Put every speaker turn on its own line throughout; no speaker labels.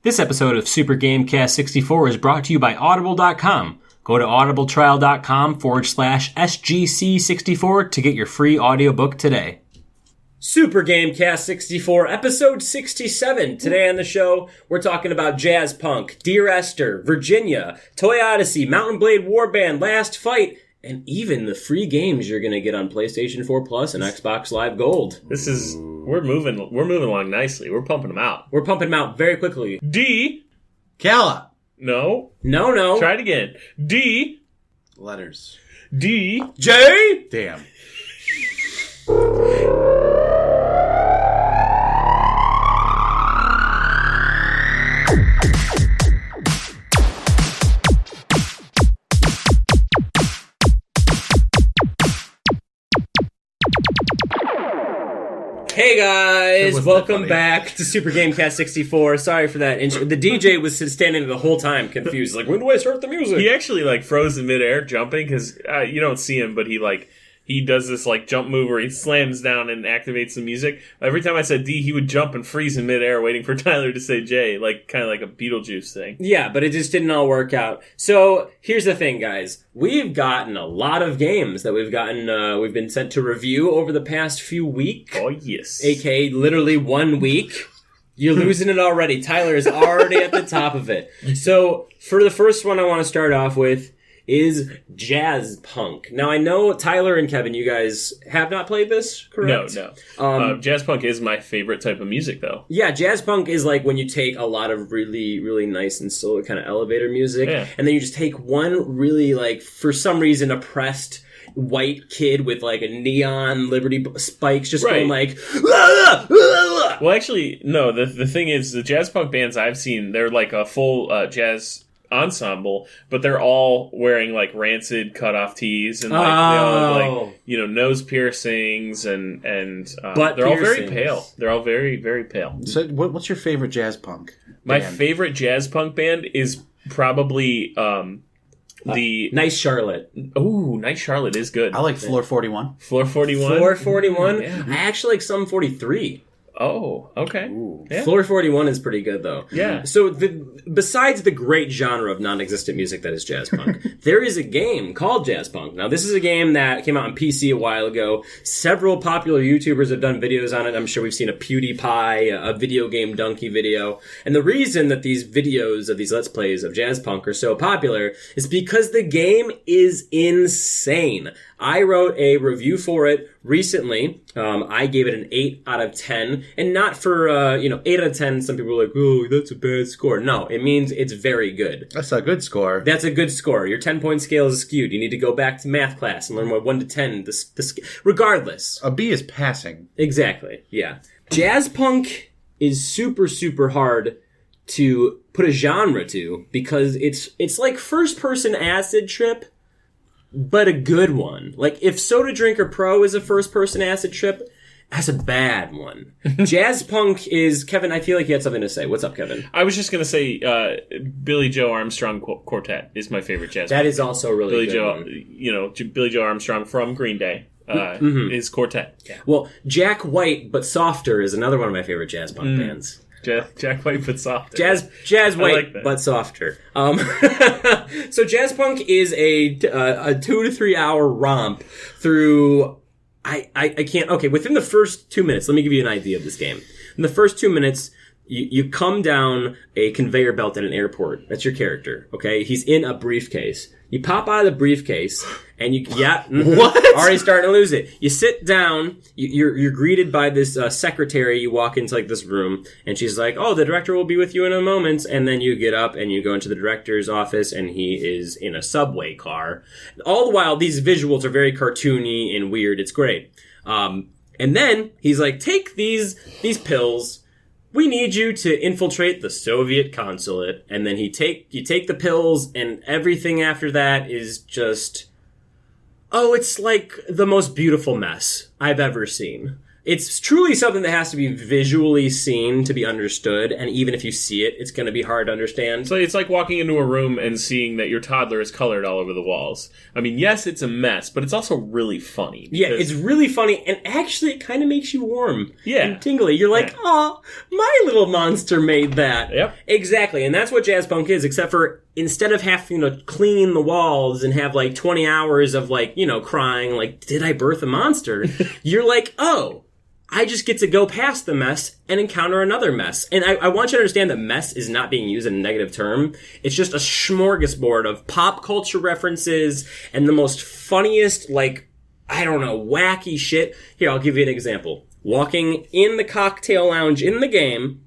This episode of Super Gamecast 64 is brought to you by Audible.com. Go to audibletrial.com/SGC64 to get your free audiobook today. Super Gamecast 64, episode 67. Today on the show, we're talking about jazz punk, Dear Esther, Virginia, Toy Odyssey, Mountain Blade Warband, Last Fight, and even the free games you're going to get on PlayStation 4 Plus and Xbox Live Gold.
We're moving along nicely. We're pumping them out.
We're pumping them out very quickly.
D.
Calla.
No.
No.
Try it again. D.
Letters.
D.
J.
Damn.
Hey guys, welcome back to Super Gamecast 64. Sorry for that intro. The DJ was standing there the whole time confused, like, when do I start the music?
He actually froze in midair jumping because you don't see him, but he does this jump move where he slams down and activates the music. Every time I said D, he would jump and freeze in midair waiting for Tyler to say J, kind of like a Beetlejuice thing.
Yeah, but it just didn't all work out. So here's the thing, guys. We've gotten a lot of games that we've been sent to review over the past few weeks.
Oh, yes.
AKA literally 1 week. You're losing it already. Tyler is already at the top of it. So for the first one I want to start off with is jazz punk. Now, I know Tyler and Kevin, you guys have not played this, correct?
No. Jazz punk is my favorite type of music, though.
Yeah, jazz punk is like when you take a lot of really, really nice and slow kind of elevator music, and then you just take one really, for some reason, oppressed white kid with a neon Liberty spikes just going
Well, actually, no, the thing is, the jazz punk bands I've seen, they're like a full jazz ensemble, but they're all wearing rancid cutoff tees and they all have nose piercings and they're all very pale. They're all very, very pale.
So what's your favorite jazz punk band?
My favorite jazz punk band is probably the
Nice Charlotte.
Ooh, Nice Charlotte is good.
I like Floor 41.
Floor 41.
Floor 41?
Yeah.
I actually like Sum 43.
Oh, okay.
Yeah. Floor 41 is pretty good, though.
Yeah.
So, besides the great genre of non-existent music that is jazz punk, there is a game called Jazz Punk. Now, this is a game that came out on PC a while ago. Several popular YouTubers have done videos on it. I'm sure we've seen a PewDiePie, a video game donkey video. And the reason that these videos of these Let's Plays of jazz punk are so popular is because the game is insane. I wrote a review for it recently. I gave it an 8 out of 10. And not for, 8 out of 10, some people are like, oh, that's a bad score. No, it means it's very good.
That's a good score.
That's a good score. Your 10-point scale is skewed. You need to go back to math class and learn what 1 to 10, regardless.
A B is passing.
Exactly, yeah. Jazz punk is super, super hard to put a genre to because it's like first-person acid trip, but a good one. If Soda Drinker Pro is a first-person acid trip, that's a bad one. Jazz punk is... Kevin, I feel like you had something to say. What's up, Kevin?
I was just going to say Billy Joe Armstrong Quartet is my favorite jazz punk.
That is also a really good one.
Billy Joe Armstrong from Green Day is Quartet.
Yeah. Well, Jack White, but Softer is another one of my favorite jazz punk bands.
Jack White, but softer.
Jazz White, but softer. So jazz punk is a 2 to 3 hour romp through... I can't... Okay, within the first 2 minutes, let me give you an idea of this game. In the first 2 minutes, you come down a conveyor belt at an airport. That's your character, okay? He's in a briefcase. You pop out of the briefcase, and you... Yeah.
What?
Already starting to lose it. You sit down, you're greeted by this secretary. You walk into this room, and she's like, oh, the director will be with you in a moment. And then you get up, and you go into the director's office, and he is in a subway car. All the while, these visuals are very cartoony and weird. It's great. And then he's like, take these pills. We need you to infiltrate the Soviet consulate. And then you take the pills, and everything after that is just... Oh, it's like the most beautiful mess I've ever seen. It's truly something that has to be visually seen to be understood, and even if you see it, it's going to be hard to understand.
So it's like walking into a room and seeing that your toddler is colored all over the walls. I mean, yes, it's a mess, but it's also really funny.
Yeah, it's really funny, and actually it kind of makes you warm and tingly. You're like, oh, my little monster made that.
Yep.
Exactly, and that's what jazz punk is, except for instead of having to clean the walls and have like 20 hours of like, crying, like, did I birth a monster? You're like, oh, I just get to go past the mess and encounter another mess. And I want you to understand that mess is not being used in a negative term. It's just a smorgasbord of pop culture references and the most funniest, like, I don't know, wacky shit. Here, I'll give you an example. Walking in the cocktail lounge in the game,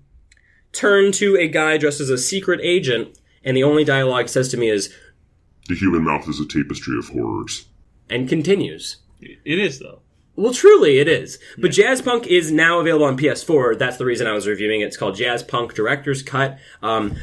turn to a guy dressed as a secret agent, and the only dialogue says to me is,
"The human mouth is a tapestry of horrors."
And continues.
It is, though.
Well, truly, it is. But Jazz Punk is now available on PS4. That's the reason I was reviewing it. It's called Jazz Punk Director's Cut.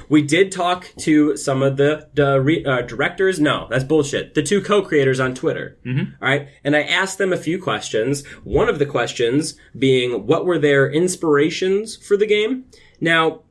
We did talk to some of the directors. No, that's bullshit. The two co-creators on Twitter. Mm-hmm. All right? And I asked them a few questions. One of the questions being, what were their inspirations for the game? Now,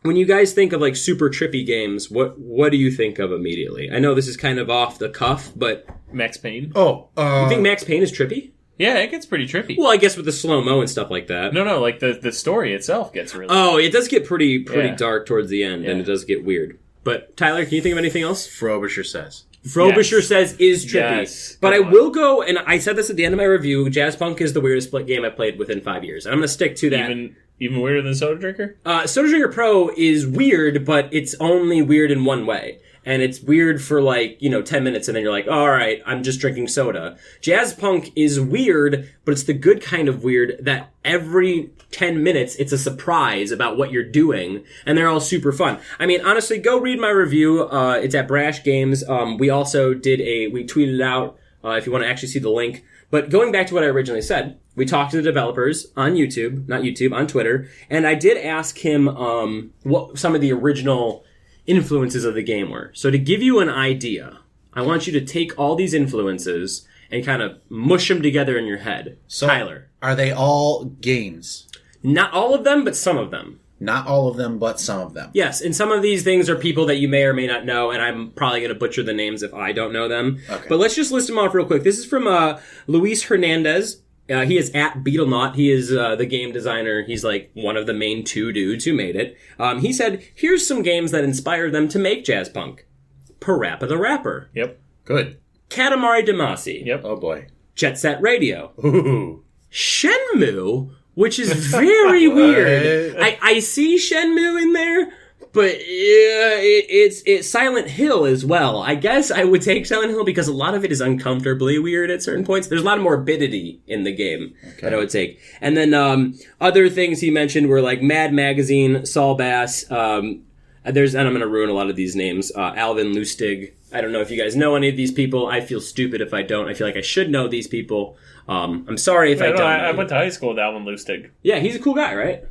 when you guys think of like super trippy games, what do you think of immediately? I know this is kind of off the cuff, but...
Max Payne.
You think Max Payne is trippy?
Yeah, it gets pretty trippy.
Well, I guess with the slow-mo and stuff like that.
No, like the story itself gets really...
Oh, it does get pretty dark towards the end, and it does get weird. But, Tyler, can you think of anything else?
Frobisher Says.
Frobisher Says is trippy.
Yes.
But I will go, and I said this at the end of my review, Jazz Punk is the weirdest game I played within 5 years. And I'm going to stick to that.
Even weirder than Soda Drinker?
Soda Drinker Pro is weird, but it's only weird in one way. And it's weird for 10 minutes, and then you're like, oh, all right, I'm just drinking soda. Jazz Punk is weird, but it's the good kind of weird that every 10 minutes it's a surprise about what you're doing, and they're all super fun. I mean, honestly, go read my review. It's at Brash Games. We also we tweeted it out if you want to actually see the link. But going back to what I originally said, we talked to the developers on on Twitter, and I did ask him what some of the original influences of the game were. So to give you an idea, I want you to take all these influences and kind of mush them together in your head. So, Tyler.
Are they all games?
Not all of them, but some of them.
Not all of them, but some of them.
Yes, and some of these things are people that you may or may not know, and I'm probably going to butcher the names if I don't know them. Okay. But let's just list them off real quick. This is from Luis Hernandez. He is at Beetlenaut. He is the game designer. He's like one of the main two dudes who made it. He said, here's some games that inspired them to make Jazz Punk. Parappa the Rapper.
Yep.
Good.
Katamari Damacy.
Yep.
Oh boy.
Jet Set Radio.
Ooh.
Shenmue, which is very weird. I see Shenmue in there, but it's Silent Hill as well. I guess I would take Silent Hill because a lot of it is uncomfortably weird at certain points. There's a lot of morbidity in the game that I would take. And then other things he mentioned were like Mad Magazine, Saul Bass, and I'm going to ruin a lot of these names, Alvin Lustig. I don't know if you guys know any of these people. I feel stupid if I don't. I feel like I should know these people. I'm sorry if I don't.
I went to high school with Alvin Lustig.
Yeah, he's a cool guy, right?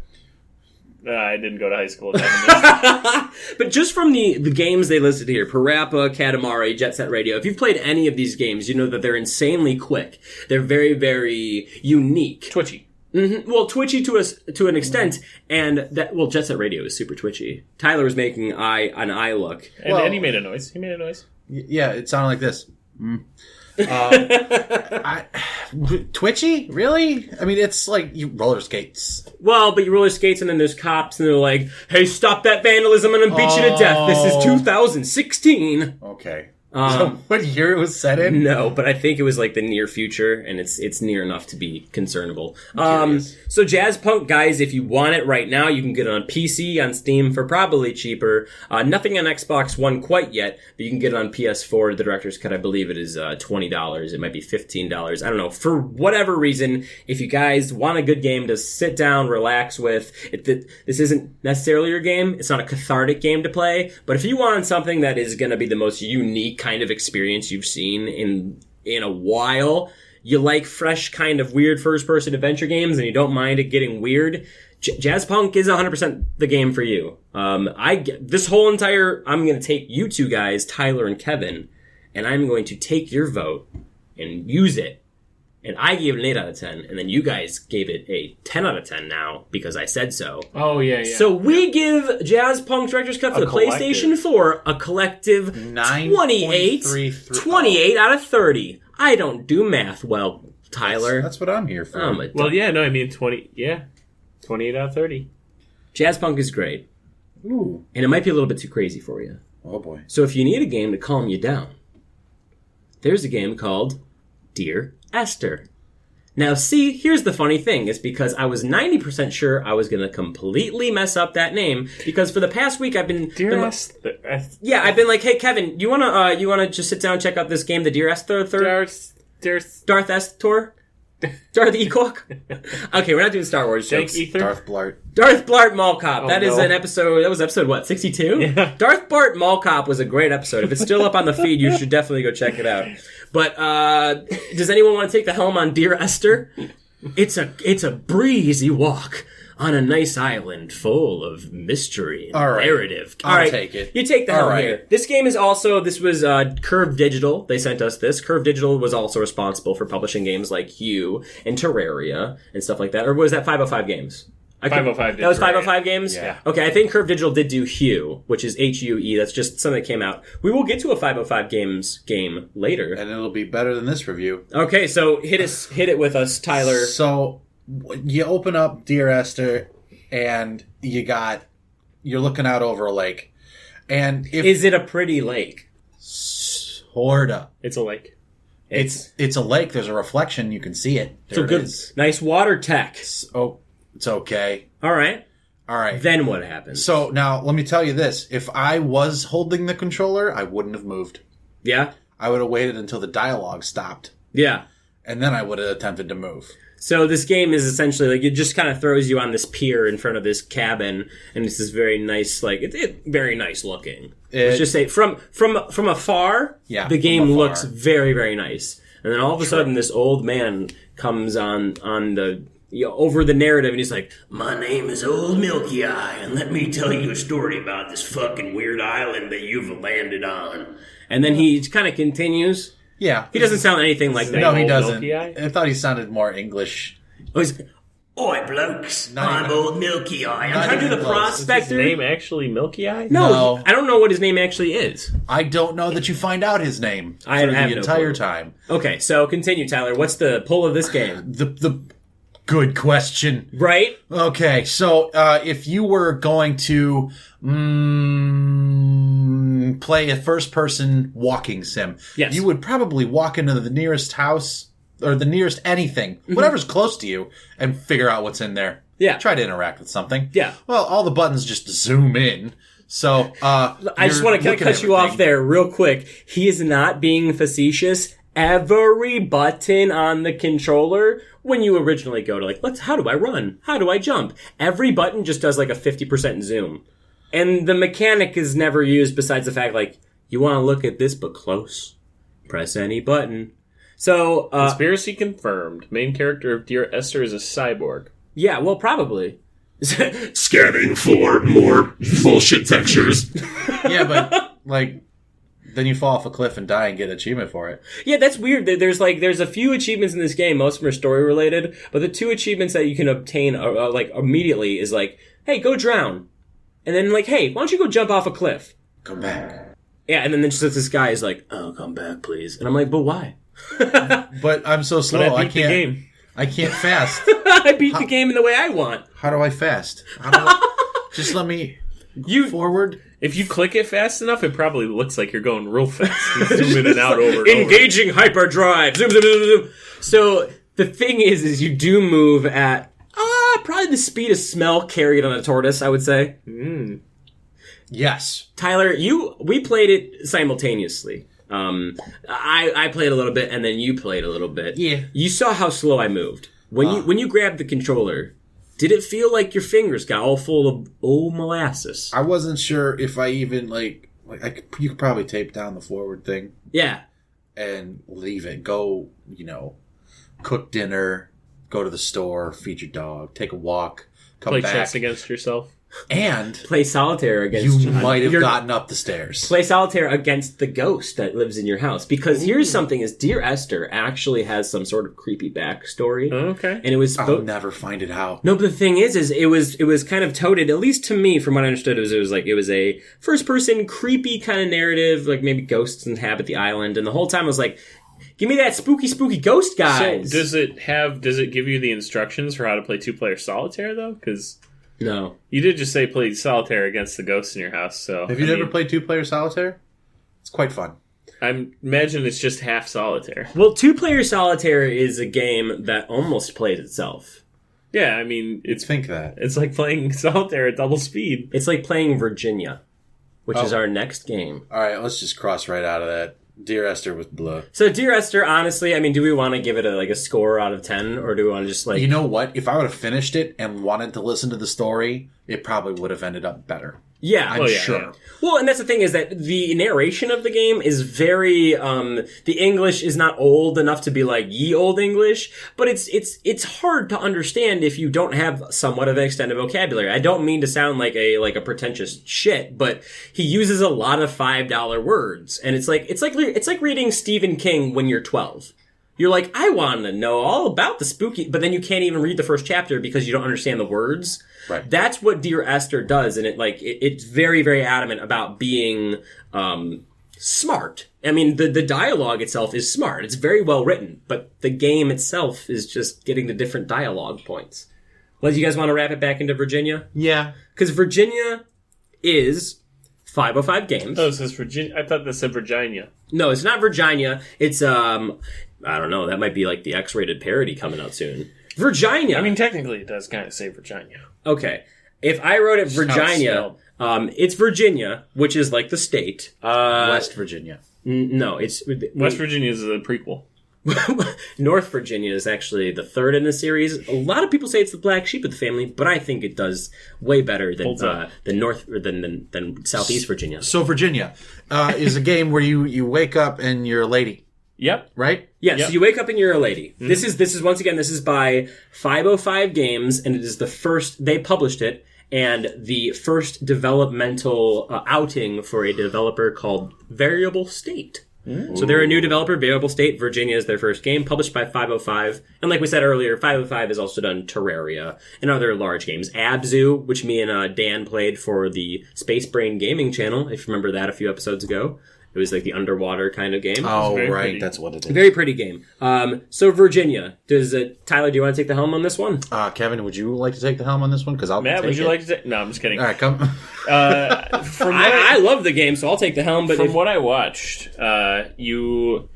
I didn't go to high school with Alvin Lustig.
But just from the games they listed here, Parappa, Katamari, Jet Set Radio, if you've played any of these games, you know that they're insanely quick. They're very, very unique.
Twitchy.
Mm-hmm. Well, twitchy to an extent, and Jet Set Radio is super twitchy. Tyler was making an eye look,
and he made a noise.
Yeah, it sounded like this. Twitchy? Really? I mean, it's like you roller skates.
Well, but you roller skates, and then there's cops, and they're like, "Hey, stop that vandalism, and I'm beat you to death." This is 2016.
Okay. So what year it was set in?
No, but I think it was like the near future, and it's near enough to be concernable. So Jazz Punk, guys, if you want it right now, you can get it on PC, on Steam for probably cheaper. Nothing on Xbox One quite yet, but you can get it on PS4. The Director's Cut, I believe it is $20. It might be $15. I don't know. For whatever reason, if you guys want a good game to sit down, relax with, this isn't necessarily your game. It's not a cathartic game to play, but if you want something that is going to be the most unique kind of experience you've seen in a while, you like fresh kind of weird first-person adventure games and you don't mind it getting weird, Jazz Punk is 100% the game for you. I'm going to take you two guys, Tyler and Kevin, and I'm going to take your vote and use it and I gave it an 8 out of 10, and then you guys gave it a 10 out of 10 now because I said so.
Oh, yeah.
So we give Jazz Punk Director's Cut for the PlayStation 4 a collective 28 out of 30. I don't do math well, Tyler.
That's what I'm here for.
Well, yeah, no, I mean 28 out of 30.
Jazz Punk is great.
Ooh.
And it might be a little bit too crazy for you.
Oh, boy.
So if you need a game to calm you down, there's a game called Dear Esther. Now, see, here's the funny thing. It's because I was 90% sure I was going to completely mess up that name. Because for the past week, I've been...
Dear Esther.
Yeah, I've been like, hey, Kevin, you wanna just sit down and check out this game, the Dear Esther Darth Estor? Darth Equok? Okay, we're not doing Star Wars jokes.
Darth Blart.
Darth Blart Mall Cop.
Oh,
That is an episode... That was episode, what, 62?
Yeah.
Darth Blart Mall Cop was a great episode. If it's still up on the feed, you should definitely go check it out. But, does anyone want to take the helm on Dear Esther? It's a breezy walk on a nice island full of mystery and narrative.
I'll take it.
You take the helm here. This game is also, this was Curve Digital. They sent us this. Curve Digital was also responsible for publishing games like Hue and Terraria and stuff like that. Or was that 505 Games?
505 did
That was
Terraria.
505 Games?
Yeah.
Okay, I think Curve Digital did do Hue, which is Hue. That's just something that came out. We will get to a 505 Games game later.
And it'll be better than this review.
Okay, so hit it with us, Tyler.
So you open up Dear Esther, and you're looking out over a lake. And
Is it a pretty lake?
Sorta.
It's a lake.
It's a lake. There's a reflection. You can see it.
So good. Nice water tech.
It's okay.
All right.
Then
what happens?
So now let me tell you this. If I was holding the controller, I wouldn't have moved.
Yeah?
I would have waited until the dialogue stopped.
Yeah.
And then I would have attempted to move.
So this game is essentially like it just kind of throws you on this pier in front of this cabin, and it's this very nice, like it's very nice looking. Let's just say from afar, the game looks very, very nice. And then all of a sudden, this old man comes on the over the narrative, and he's like, "My name is Old Milky Eye, and let me tell you a story about this fucking weird island that you've landed on." And then he kind of continues.
Yeah.
He doesn't sound anything like that.
No, he doesn't. I thought he sounded more English.
Oh, he's, "Oi, blokes, I'm Old Milky Eye. I'm trying to do the prospector."
Is his name actually Milky Eye?
No, I don't know what his name actually is.
I don't know that you find out his name
I
the
have
entire time.
Okay, so continue, Tyler. What's the pull of this game?
The good question.
Right?
Okay, so if you were going to play a first-person walking sim, you would probably walk into the nearest house or the nearest anything, whatever's close to you, and figure out what's in there.
Yeah.
Try to interact with something.
Yeah.
Well, all the buttons just zoom in. So
I just want to cut you off there real quick. He is not being facetious. Every button on the controller, when you originally go to like, how do I run? How do I jump? Every button just does like a 50% zoom. And the mechanic is never used besides the fact like, you want to look at this but close. Press any button. So,
conspiracy confirmed. Main character of Dear Esther is a cyborg.
Yeah, well, probably.
Scanning for more bullshit textures.
Yeah, but like, then you fall off a cliff and die and get an achievement for it.
Yeah, that's weird. There's a few achievements in this game. Most of them are story related, but the two achievements that you can obtain like immediately is like, hey, go drown, and then like, hey, why don't you go jump off a cliff?
Come back.
Yeah, and then just this guy is like, oh, come back, please, and I'm like, but why?
But I'm so slow.
But I beat the game.
I can't fast.
I beat the game in the way I want.
How do I fast? Just let me forward.
If you click it fast enough, it probably looks like you're going real fast. You zoom in and out over and
engaging hyperdrive. Zoom, zoom, zoom, zoom. So the thing is you do move at probably the speed of smell carried on a tortoise, I would say.
Yes.
Tyler, we played it simultaneously. I played a little bit, and then you played a little bit.
Yeah.
You saw how slow I moved. When you grabbed the controller, did it feel like your fingers got all full of old molasses?
I wasn't sure if I even you could probably tape down the forward thing.
Yeah.
And leave it. Go, cook dinner, go to the store, feed your dog, take a walk, come
play
back.
chess against yourself.
And
play solitaire against
you
John.
might have gotten up the stairs.
Play solitaire against the ghost that lives in your house. Because here's something: is Dear Esther actually has some sort of creepy backstory.
Okay.
And it was
I'll never find it out.
No, but the thing is it was kind of touted, at least to me, from what I understood, it was a first person creepy kind of narrative, like maybe ghosts inhabit the island, and the whole time I was like, give me that spooky ghost, guys.
So does it give you the instructions for how to play 2-player solitaire though? Because
no,
you did just say play solitaire against the ghosts in your house. So
have you ever played 2-player solitaire? It's quite fun.
I imagine it's just half solitaire.
Well, 2-player solitaire is a game that almost plays itself.
Yeah, I mean,
Think that.
It's like playing solitaire at double speed.
It's like playing Virginia, which is our next game.
All right, let's just cross right out of that. Dear Esther with Blue.
So, Dear Esther, honestly, I mean, do we want to give it a score out of 10, or do we want to just
You know what? If I would have finished it and wanted to listen to the story, it probably would have ended up better.
Yeah.
I'm sure. Yeah.
Well, and that's the thing, is that the narration of the game is very, the English is not old enough to be like ye old English, but it's hard to understand if you don't have somewhat of an extended vocabulary. I don't mean to sound like a pretentious shit, but he uses a lot of $5 words, and it's like reading Stephen King when you're 12. You're like, I want to know all about the spooky, but then you can't even read the first chapter because you don't understand the words.
Right.
That's what Dear Esther does, and it's very, very adamant about being smart. I mean, the dialogue itself is smart. It's very well written, but the game itself is just getting the different dialogue points. Well, do you guys want to wrap it back into Virginia?
Yeah.
Because Virginia is 505 Games.
Oh, it says Virginia. I thought that said Virginia.
No, it's not Virginia. It's, I don't know. That might be like the X-rated parody coming out soon. Virginia.
I mean, technically, it does kind of say Virginia.
Okay. If I wrote it Virginia, it's Virginia, which is like the state.
West Virginia.
No, it's...
West Virginia is a prequel.
North Virginia is actually the third in the series. A lot of people say it's the black sheep of the family, but I think it does way better than than Southeast Virginia.
So Virginia is a game where you wake up and you're a lady.
Yep.
Right?
Yeah,
Yep.
So you wake up and you're a lady. Mm-hmm. This is once again, this is by 505 Games, and it is the first, they published it, and the first developmental outing for a developer called Variable State. Ooh. So they're a new developer, Variable State. Virginia is their first game, published by 505. And like we said earlier, 505 has also done Terraria and other large games. Abzu, which me and Dan played for the Space Brain Gaming channel, if you remember that a few episodes ago. It was like the underwater kind of game.
Oh, right.
Pretty.
That's what it is.
Very pretty game. So Virginia, Tyler, do you want to take the helm on this one?
Kevin, would you like to take the helm on this one? Because
Matt, would you like to take... No, I'm just kidding.
All right, come.
I love the game, so I'll take the helm. But
from what I watched, you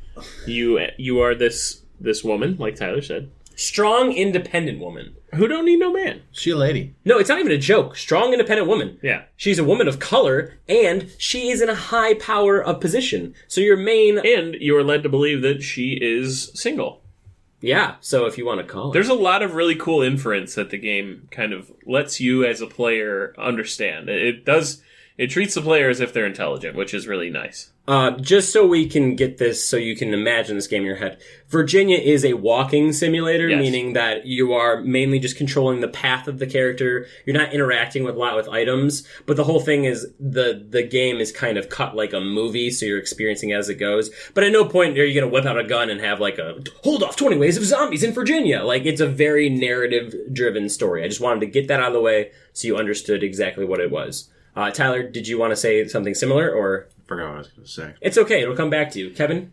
are this woman, like Tyler said.
Strong, independent woman.
Who don't need no man.
She a lady.
No, it's not even a joke. Strong, independent woman.
Yeah.
She's a woman of color, and she is in a high power of position. So your main...
And you are led to believe that she is single.
Yeah, so if you want to call it.
There's a lot of really cool inference that the game kind of lets you as a player understand. It treats the player as if they're intelligent, which is really nice.
Just so we can get this, so you can imagine this game in your head. Virginia is a walking simulator,
yes.
Meaning that you are mainly just controlling the path of the character. You're not interacting with a lot with items, but the whole thing is the game is kind of cut like a movie, so you're experiencing it as it goes. But at no point are you going to whip out a gun and have like a hold off 20 waves of zombies in Virginia. Like, it's a very narrative-driven story. I just wanted to get that out of the way so you understood exactly what it was. Tyler, did you want to say something similar, or?
I forgot what I was going to say.
It's okay. It'll come back to you. Kevin?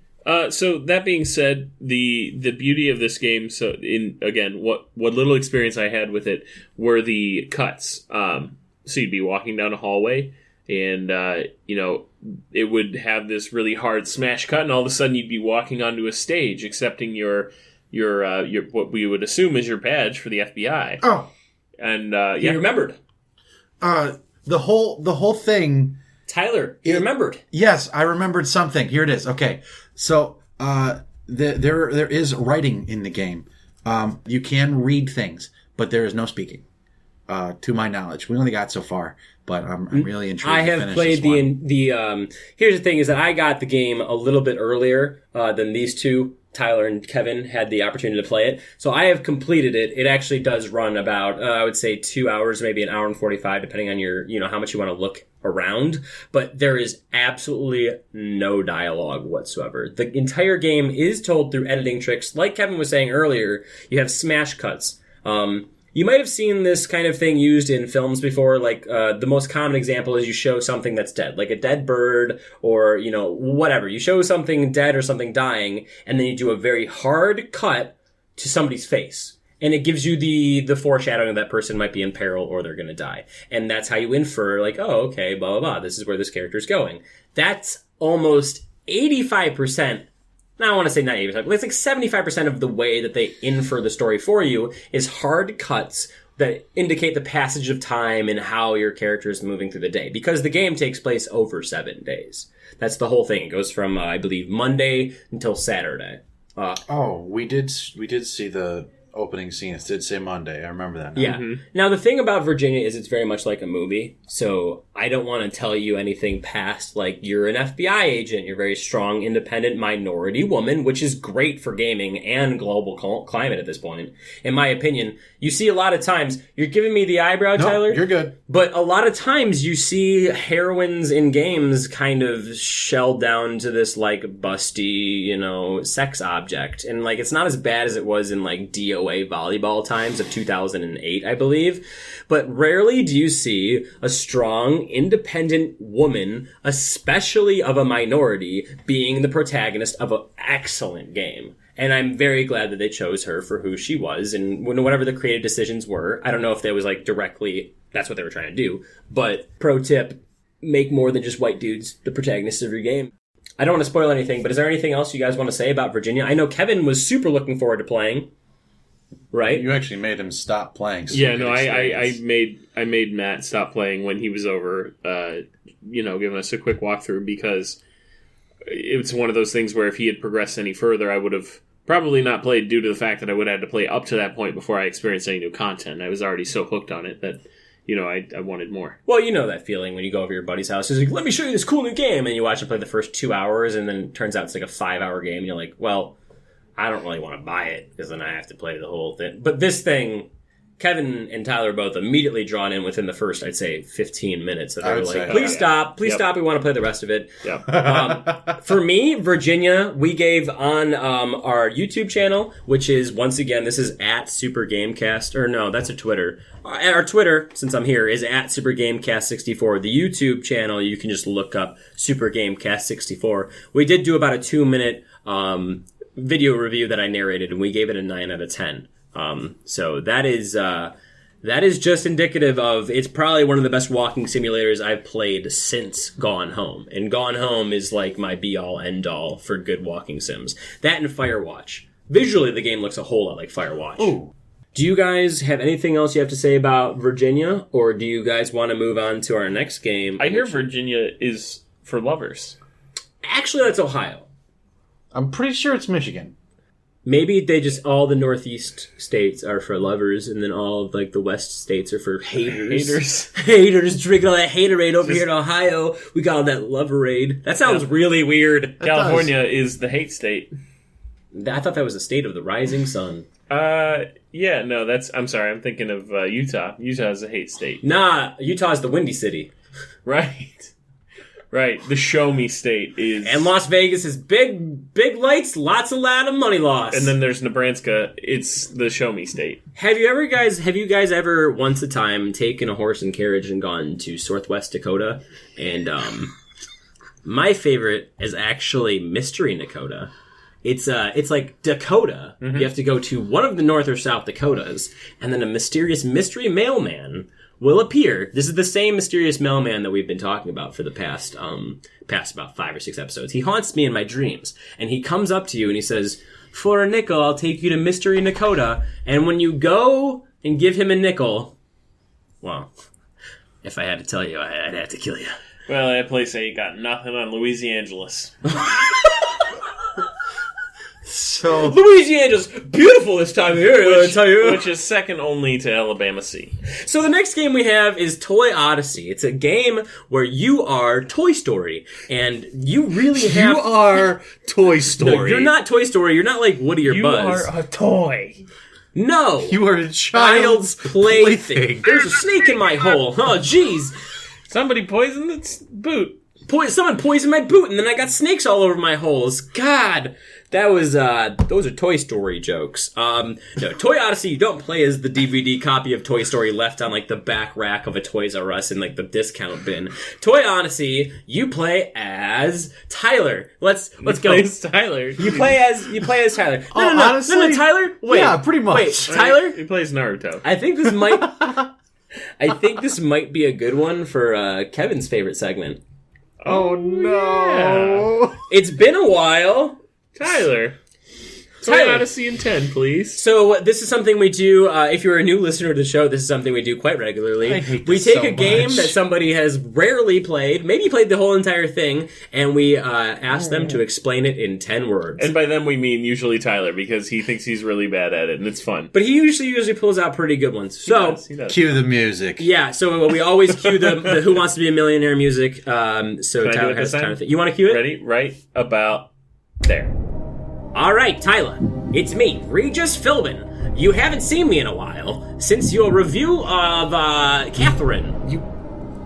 So that being said, the beauty of this game, so what little experience I had with it were the cuts. So you'd be walking down a hallway, and it would have this really hard smash cut, and all of a sudden you'd be walking onto a stage, accepting your what we would assume is your badge for the FBI.
Oh,
and
You remembered.
The whole thing.
Tyler, you remembered.
Yes, I remembered something. Here it is. Okay, so there is writing in the game. You can read things, but there is no speaking. To my knowledge, we only got so far, but I'm really intrigued.
I have played the. Here's the thing: is that I got the game a little bit earlier than these two. Tyler and Kevin had the opportunity to play it. So I have completed it. It actually does run about, I would say 2 hours, maybe an hour and 45, depending on your, how much you want to look around. But there is absolutely no dialogue whatsoever. The entire game is told through editing tricks. Like Kevin was saying earlier, you have smash cuts. You might have seen this kind of thing used in films before, like the most common example is you show something that's dead, like a dead bird or, whatever. You show something dead or something dying, and then you do a very hard cut to somebody's face. And it gives you the foreshadowing that person might be in peril or they're going to die. And that's how you infer, like, oh, okay, blah, blah, blah, this is where this character's going. That's almost 85%. Now, I want to say not 85%, but it's like 75% of the way that they infer the story for you is hard cuts that indicate the passage of time and how your character is moving through the day. Because the game takes place over 7 days. That's the whole thing. It goes from, I believe, Monday until Saturday.
We did see the opening scene. It did say Monday. I remember that now.
Yeah. Mm-hmm. Now, the thing about Virginia is it's very much like a movie. So I don't want to tell you anything past, like, you're an FBI agent. You're a very strong, independent minority woman, which is great for gaming and global climate at this point. In my opinion, you see a lot of times, you're giving me the eyebrow,
no,
Tyler.
You're good.
But a lot of times you see heroines in games kind of shelled down to this, like, busty, sex object. And, like, it's not as bad as it was in, like, DOA volleyball times of 2008, I believe. But rarely do you see a strong, independent woman, especially of a minority, being the protagonist of an excellent game. And I'm very glad that they chose her for who she was and whatever the creative decisions were. I don't know if that was like directly, that's what they were trying to do. But pro tip, make more than just white dudes the protagonists of your game. I don't want to spoil anything, but is there anything else you guys want to say about Virginia? I know Kevin was super looking forward to playing. Right?
You actually made him stop playing.
Yeah, no, I made Matt stop playing when he was over, giving us a quick walkthrough because it's one of those things where if he had progressed any further, I would have probably not played due to the fact that I would have had to play up to that point before I experienced any new content. I was already so hooked on it that, I wanted more.
Well, you know that feeling when you go over your buddy's house. He's like, let me show you this cool new game. And you watch him play the first 2 hours, and then it turns out it's like a 5-hour game. And you're like, well, I don't really want to buy it because then I have to play the whole thing. But this thing, Kevin and Tyler are both immediately drawn in within the first, I'd say, 15 minutes. So they're like, please stop. Please stop. We want to play the rest of it.
Yep.
For me, Virginia, we gave on our YouTube channel, which is, once again, this is at Super Gamecast. Or no, that's a Twitter. Our Twitter, since I'm here, is at Super Gamecast 64. The YouTube channel, you can just look up Super Gamecast 64. We did do about a 2-minute video review that I narrated, and we gave it a 9 out of 10. So that is just indicative of, it's probably one of the best walking simulators I've played since Gone Home. And Gone Home is like my be-all, end-all for good walking sims. That and Firewatch. Visually, the game looks a whole lot like Firewatch.
Ooh.
Do you guys have anything else you have to say about Virginia, or do you guys want to move on to our next game?
I hear Virginia is for lovers.
Actually, that's Ohio.
I'm pretty sure it's Michigan.
Maybe they just, all the Northeast states are for lovers, and then all of, like, the West states are for haters. Haters drinking all that haterade over here in Ohio. We got all that loverade. That sounds really weird.
California is the hate state.
I thought that was the state of the rising sun.
Yeah, no, I'm sorry, I'm thinking of Utah. Utah is a hate state.
Nah, Utah's the windy city.
Right. Right, the show me state is...
And Las Vegas is big lights, lots of money loss.
And then there's Nebraska, it's the show me state.
Have you guys ever once a time taken a horse and carriage and gone to Northwest Dakota? And my favorite is actually Mystery Dakota. It's like Dakota. Mm-hmm. You have to go to one of the North or South Dakotas, and then a mysterious mystery mailman will appear. This is the same mysterious mailman that we've been talking about for the past about 5 or 6 episodes. He haunts me in my dreams, and he comes up to you and he says, "For a nickel, I'll take you to Mystery Dakota." And when you go and give him a nickel, well, if I had to tell you, I'd have to kill you.
Well, that place ain't got nothing on Louisiana.
So
Louisiana's beautiful this time of year, I tell you.
Which is second only to Alabama C.
So the next game we have is Toy Odyssey. It's a game where you are Toy Story, and you really have...
you are Toy Story.
No, you're not Toy Story. You're not like Woody or
You
Buzz.
are a toy.
No.
You are a child's
plaything. There's a snake in my hole. Oh, jeez.
Somebody poisoned its boot.
Someone poisoned my boot, and then I got snakes all over my holes. God, that was those are Toy Story jokes. No, Toy Odyssey, you don't play as the DVD copy of Toy Story left on like the back rack of a Toys R Us in like the discount bin. Toy Odyssey, you play as Tyler. Let's go.
Plays Tyler.
You play as Tyler.
Oh,
No,
honestly?
Tyler. Wait,
Yeah, pretty much.
Wait, Tyler.
He plays Naruto.
I think this might be a good one for Kevin's favorite segment.
Oh no!
It's been a while.
Tyler.
Tyler.
Odyssey in 10, please.
So this is something we do, if you're a new listener to the show, this is something we do quite regularly.
I hate
We
this
take
so
a game
much.
that somebody has rarely played, maybe played the whole entire thing, and we ask them to explain it in 10 words.
And by them we mean usually Tyler, because he thinks he's really bad at it, and it's fun.
But he usually pulls out pretty good ones. So,
He does.
Cue the music.
yeah, so we always cue the Who Wants to Be a Millionaire music, so
Can I do
Tyler
it
has
this time?
time to think. You want to cue it?
Ready? Right about there.
All right, Tyler, it's me, Regis Philbin. You haven't seen me in a while since your review of Catherine.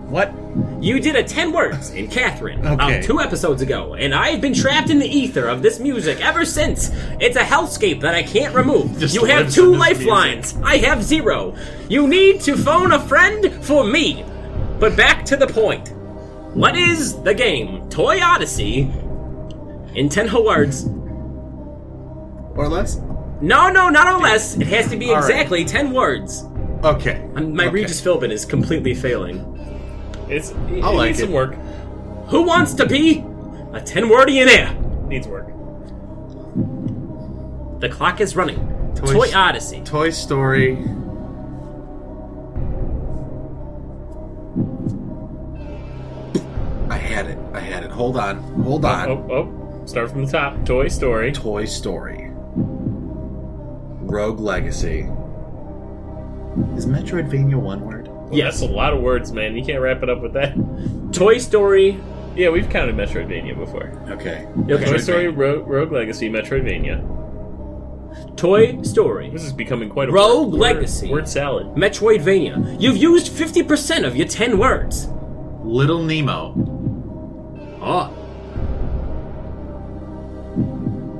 What?
You did a 10 words in Catherine
Okay.
2 episodes ago, and I've been trapped in the ether of this music ever since. It's a hellscape that I can't remove.
Just
You have
lives
2
in this
lifelines. I have 0. You need to phone a friend for me. But back to the point. What is the game Toy Odyssey in 10 words?
Or less?
No, not or less. It has to be
All right.
exactly 10 words.
Okay.
My
Okay.
Regis Philbin is completely failing.
It
like
needs
it.
some work.
Who wants to be a 10-wordianaire?
Needs work.
The clock is running. Toy Odyssey.
Toy Story. I had it. Hold on.
Oh. Start from the top. Toy Story.
Toy Story. Rogue Legacy. Is Metroidvania one word?
Well,
Yes.
That's a lot of words, man. You can't wrap it up with that.
Toy Story.
Yeah, we've counted Metroidvania before.
Okay.
Okay.
Toy Story, Rogue Legacy, Metroidvania.
Toy Story.
This is becoming quite a
Rogue
word
Legacy.
Word salad.
Metroidvania. You've used 50% of your 10 words.
Little Nemo.
Oh.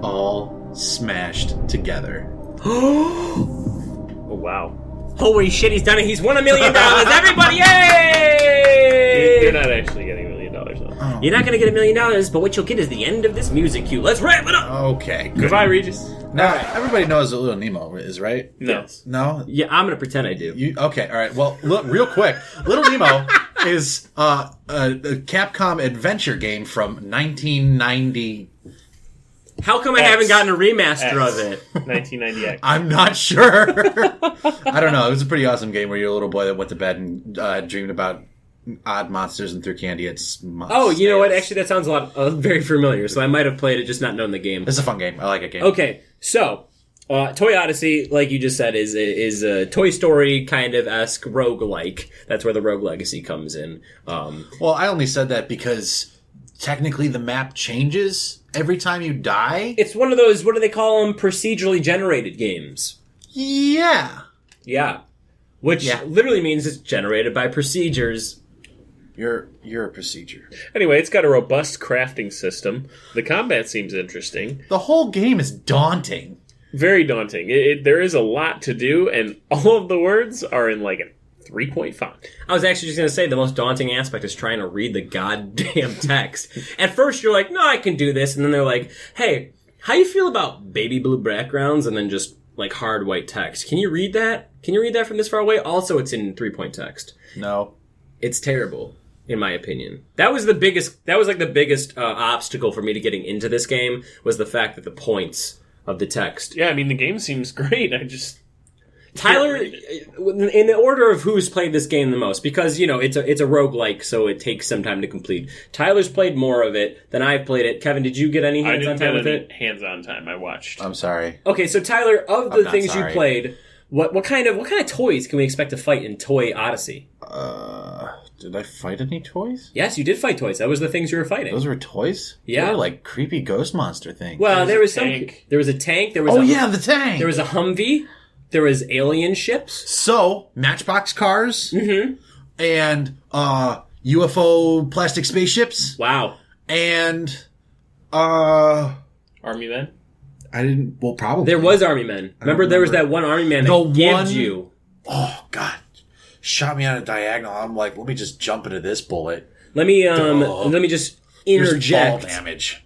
All smashed together.
Oh, wow.
Holy shit, he's done it. He's won $1 million. Everybody, yay!
You're not actually getting $1 million, though.
Oh.
You're not going to get $1 million, but what you'll get is the end of this music cue. Let's wrap it up.
Okay. Good.
Goodbye, Regis.
Now everybody knows what Little Nemo is, right?
No.
Yes.
No.
Yeah, I'm going to pretend I do.
Okay. All right. Well, look, real quick. Little Nemo is a Capcom adventure game from 1990.
How come I
X.
haven't gotten a remaster
X.
of it?
1990X.
I'm not sure. I don't know. It was a pretty awesome game where you're a little boy that went to bed and dreamed about odd monsters and threw candy at monsters.
Oh, you know what? Actually, that sounds very familiar. So I might have played it, just not known the game.
It's a fun game. I like a game.
Okay, so Toy Odyssey, like you just said, is a Toy Story kind of esque roguelike. That's where the Rogue Legacy comes in.
Well, I only said that because technically the map changes every time you die.
It's one of those, what do they call them? Procedurally generated games.
Yeah.
Yeah. Which
Yeah.
literally means it's generated by procedures.
You're a procedure.
Anyway, it's got a robust crafting system. The combat seems interesting.
The whole game is daunting.
Very daunting. There is a lot to do, and all of the words are in like a 3-point font.
I was actually just going to say the most daunting aspect is trying to read the goddamn text. At first you're like, no, I can do this. And then they're like, hey, how you feel about baby blue backgrounds and then just like hard white text? Can you read that? Can you read that from this far away? Also, it's in 3-point text.
No.
It's terrible, in my opinion. That was the biggest obstacle for me to getting into this game, was the fact that the points of the text.
Yeah, I mean, the game seems great.
Tyler, in the order of who's played this game the most, because, it's a roguelike, so it takes some time to complete. Tyler's played more of it than I've played it. Kevin, did you get any hands-on time with it?
Hands-on time. I watched.
I'm sorry.
Okay, so Tyler, of the things
sorry.
you played, what kind of toys can we expect to fight in Toy Odyssey?
Did I fight any toys?
Yes, you did fight toys. That was the things you were fighting.
Those were toys?
Yeah.
They were like creepy ghost monster things.
Well, there was
a tank.
There was a tank. There was
the tank!
There was a Humvee. There was alien ships.
So, Matchbox cars. Mm-hmm. And, UFO plastic spaceships.
Wow.
And,
Army Men?
Probably.
There was Army Men. Remember, there was that one Army Man that gibbed you.
Oh, God. Shot me on a diagonal. I'm like, let me just jump into this bullet.
Let me just interject.
Fall damage.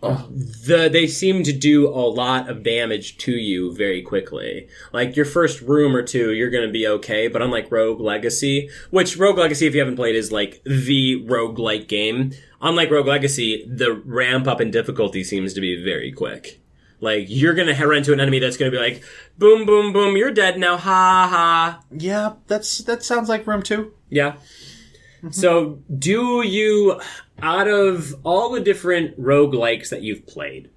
They seem to do a lot of damage to you very quickly. Like, your first room or two, you're going to be okay, but unlike Rogue Legacy, which Rogue Legacy, if you haven't played, is like the roguelike game. Unlike Rogue Legacy, the ramp up in difficulty seems to be very quick. Like, you're going to run into an enemy that's going to be like, boom, boom, boom, you're dead now, ha, ha.
Yeah, that sounds like room 2.
Yeah. So, do you, out of all the different roguelikes that you've played,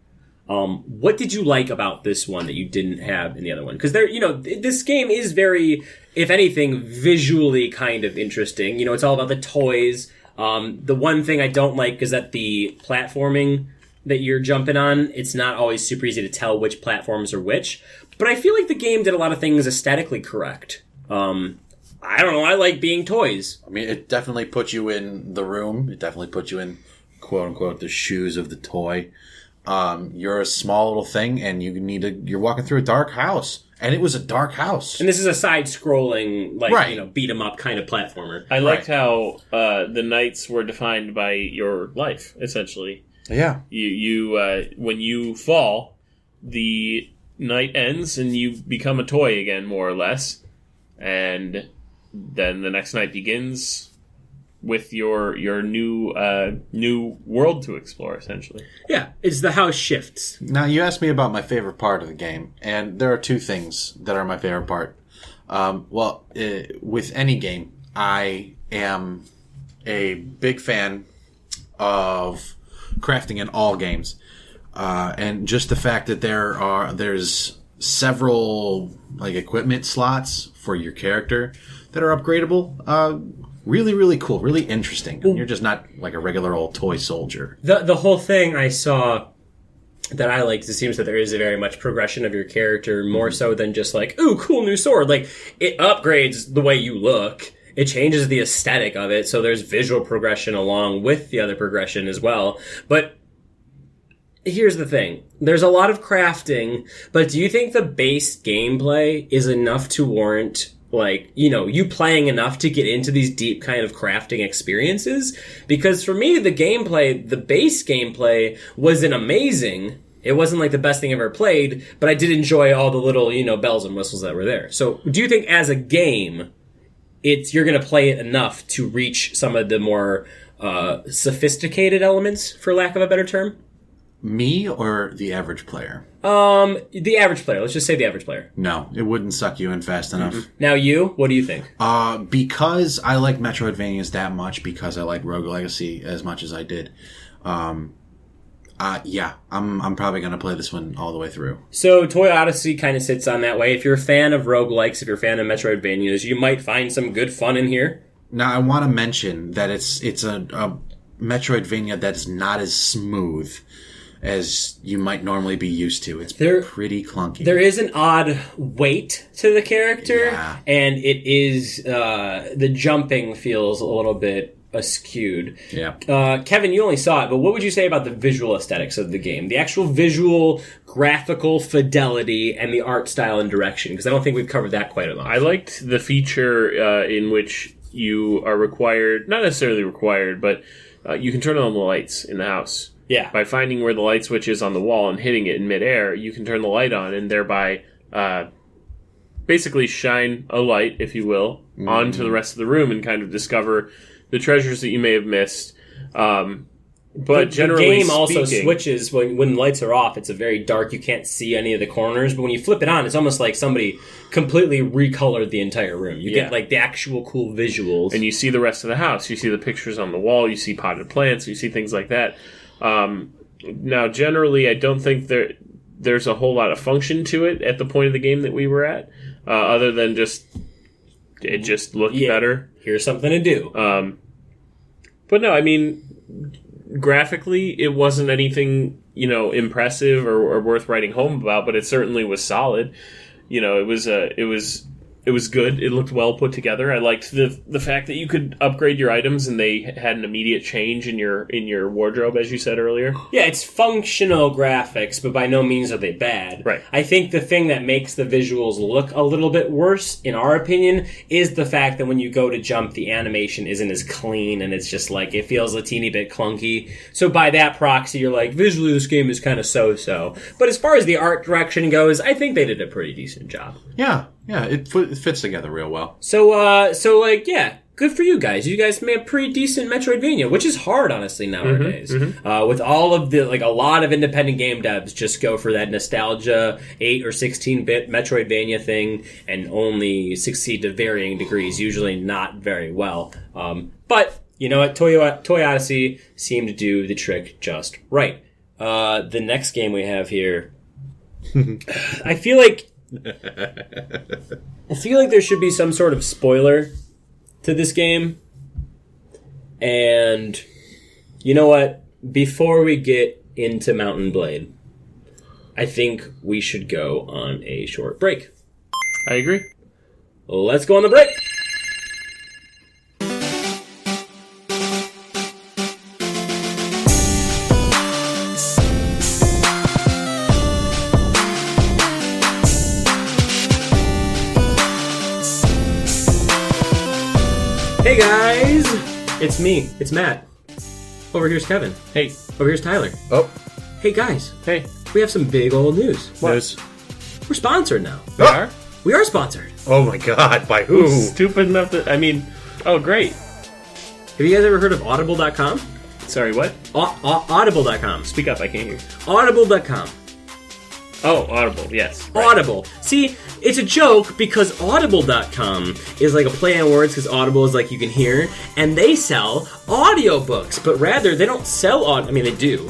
what did you like about this one that you didn't have in the other one? Because this game is very, if anything, visually kind of interesting. It's all about the toys. The one thing I don't like is that the platforming that you're jumping on, it's not always super easy to tell which platforms are which. But I feel like the game did a lot of things aesthetically correct. I don't know, I like being toys.
I mean, it definitely puts you in the room. It definitely puts you in, quote-unquote, the shoes of the toy. You're a small little thing, and you're walking through a dark house. And it was a dark house.
And this is a side-scrolling, beat-em-up kind of platformer.
I liked how the nights were defined by your life, essentially.
Yeah.
You when you fall, the night ends and you become a toy again, more or less. And then the next night begins with your new world to explore, essentially.
Yeah, it's the house shifts.
Now, you asked me about my favorite part of the game, and there are two things that are my favorite part. With any game, I am a big fan of crafting in all games, and just the fact that there's several equipment slots for your character that are upgradable. Really, really cool. Really interesting. You're just not like a regular old toy soldier.
The whole thing I saw that I liked, it seems that there is a very much progression of your character, more so than just like, ooh, cool new sword. Like, it upgrades the way you look. It changes the aesthetic of it, so there's visual progression along with the other progression as well. But here's the thing. There's a lot of crafting, but do you think the base gameplay is enough to warrant, you playing enough to get into these deep kind of crafting experiences? Because for me, the base gameplay wasn't amazing. It wasn't like the best thing I've ever played, but I did enjoy all the little, bells and whistles that were there. So do you think as a game, you're going to play it enough to reach some of the more sophisticated elements, for lack of a better term?
Me or the average player?
The average player. Let's just say the average player.
No, it wouldn't suck you in fast enough.
Mm-hmm. Now what do you think?
Because I like Metroidvanias that much, because I like Rogue Legacy as much as I did, I'm probably going to play this one all the way through.
So Toy Odyssey kind of sits on that way. If you're a fan of roguelikes, if you're a fan of Metroidvanias, you might find some good fun in here.
Now, I want to mention that it's a Metroidvania that's not as smooth as you might normally be used to. It's pretty clunky. There is
an odd weight to the character, and it is the jumping feels a little bit askewed.
Yeah.
Kevin, you only saw it, but what would you say about the visual aesthetics of the game? The actual visual, graphical fidelity, and the art style and direction, because I don't think we've covered that quite enough.
I liked the feature in which you are required, not necessarily required, but you can turn on the lights in the house.
Yeah.
By finding where the light switch is on the wall and hitting it in midair, you can turn the light on and thereby basically shine a light, if you will, onto the rest of the room and kind of discover the treasures that you may have missed. But
the
generally
game also
speaking,
switches when the lights are off. It's a very dark. You can't see any of the corners. But when you flip it on, it's almost like somebody completely recolored the entire room. You get like the actual cool visuals,
and you see the rest of the house. You see the pictures on the wall. You see potted plants. You see things like that. Now, generally, I don't think there's a whole lot of function to it at the point of the game that we were at, other than it just looked better.
Here's something to do.
But no, I mean, graphically, it wasn't anything, impressive or worth writing home about, but it certainly was solid. It was good. It looked well put together. I liked the fact that you could upgrade your items and they had an immediate change in your wardrobe, as you said earlier.
Yeah, it's functional graphics, but by no means are they bad.
Right.
I think the thing that makes the visuals look a little bit worse, in our opinion, is the fact that when you go to jump, the animation isn't as clean, and it's just like, it feels a teeny bit clunky. So by that proxy, you're like, visually this game is kind of so-so. But as far as the art direction goes, I think they did a pretty decent job.
Yeah, it fits together real well.
So good for you guys. You guys made a pretty decent Metroidvania, which is hard, honestly, nowadays. With all of a lot of independent game devs just go for that nostalgia 8 or 16-bit Metroidvania thing and only succeed to varying degrees, usually not very well. But, you know what? Toy Odyssey seemed to do the trick just right. The next game we have here, I feel like there should be some sort of spoiler to this game. And you know what? Before we get into Mountain Blade, I think we should go on a short break.
I agree.
Let's go on the break. Hey guys! It's me. It's Matt. Over here's Kevin.
Hey.
Over here's Tyler.
Oh.
Hey guys.
Hey.
We have some big old news.
News.
We're sponsored now.
We are?
We are sponsored.
Oh my god, by who?
Stupid enough to... oh, great.
Have you guys ever heard of Audible.com?
Sorry, what?
Audible.com.
Speak up, I can't hear you.
Audible.com.
Oh, Audible, yes. Right.
Audible. See, it's a joke because Audible.com is like a play on words because Audible is like you can hear, and they sell audiobooks, but rather they don't sell they do.